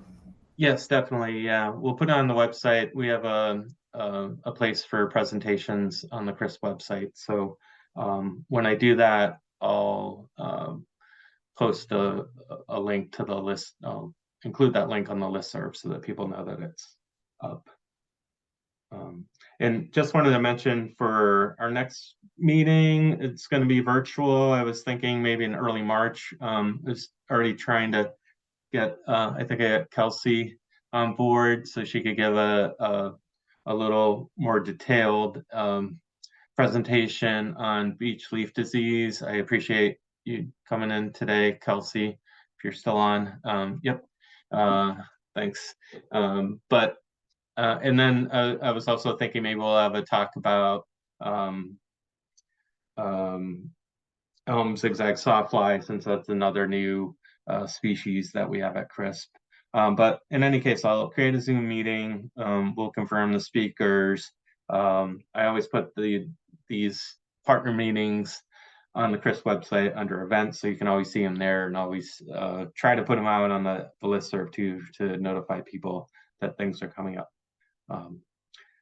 Yes, definitely. Yeah, we'll put it on the website. We have a place for presentations on the CRISP website. So when I do that, I'll post a link to the list. I'll include that link on the listserv so that people know that it's up. And just wanted to mention for our next meeting, it's going to be virtual. I was thinking maybe in early March. I was already trying to get, I think I got Kelsey on board so she could give a little more detailed presentation on beech leaf disease. I appreciate you coming in today, Kelsey, if you're still on. Yep, thanks. And then I was also thinking maybe we'll have a talk about elm zigzag sawfly, since that's another new species that we have at CRISP. But in any case, I'll create a Zoom meeting. We'll confirm the speakers. I always put these partner meetings on the CRISP website under events, so you can always see them there, and always try to put them out on the listserv too, to notify people that things are coming up.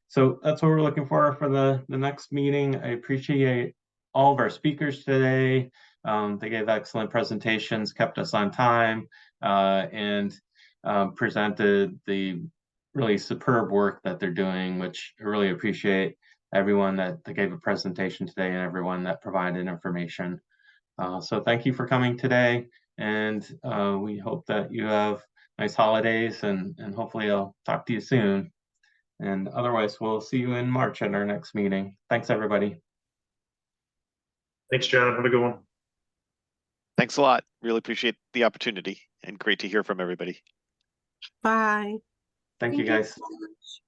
So that's what we're looking for the next meeting. I appreciate all of our speakers today. They gave excellent presentations, kept us on time, and presented the really superb work that they're doing, which I really appreciate everyone that gave a presentation today and everyone that provided information. So thank you for coming today, and we hope that you have nice holidays, and hopefully I'll talk to you soon. And otherwise, we'll see you in March at our next meeting. Thanks, everybody. Thanks, John. Have a good one. Thanks a lot. Really appreciate the opportunity, and great to hear from everybody. Bye. Thank you, guys. So much.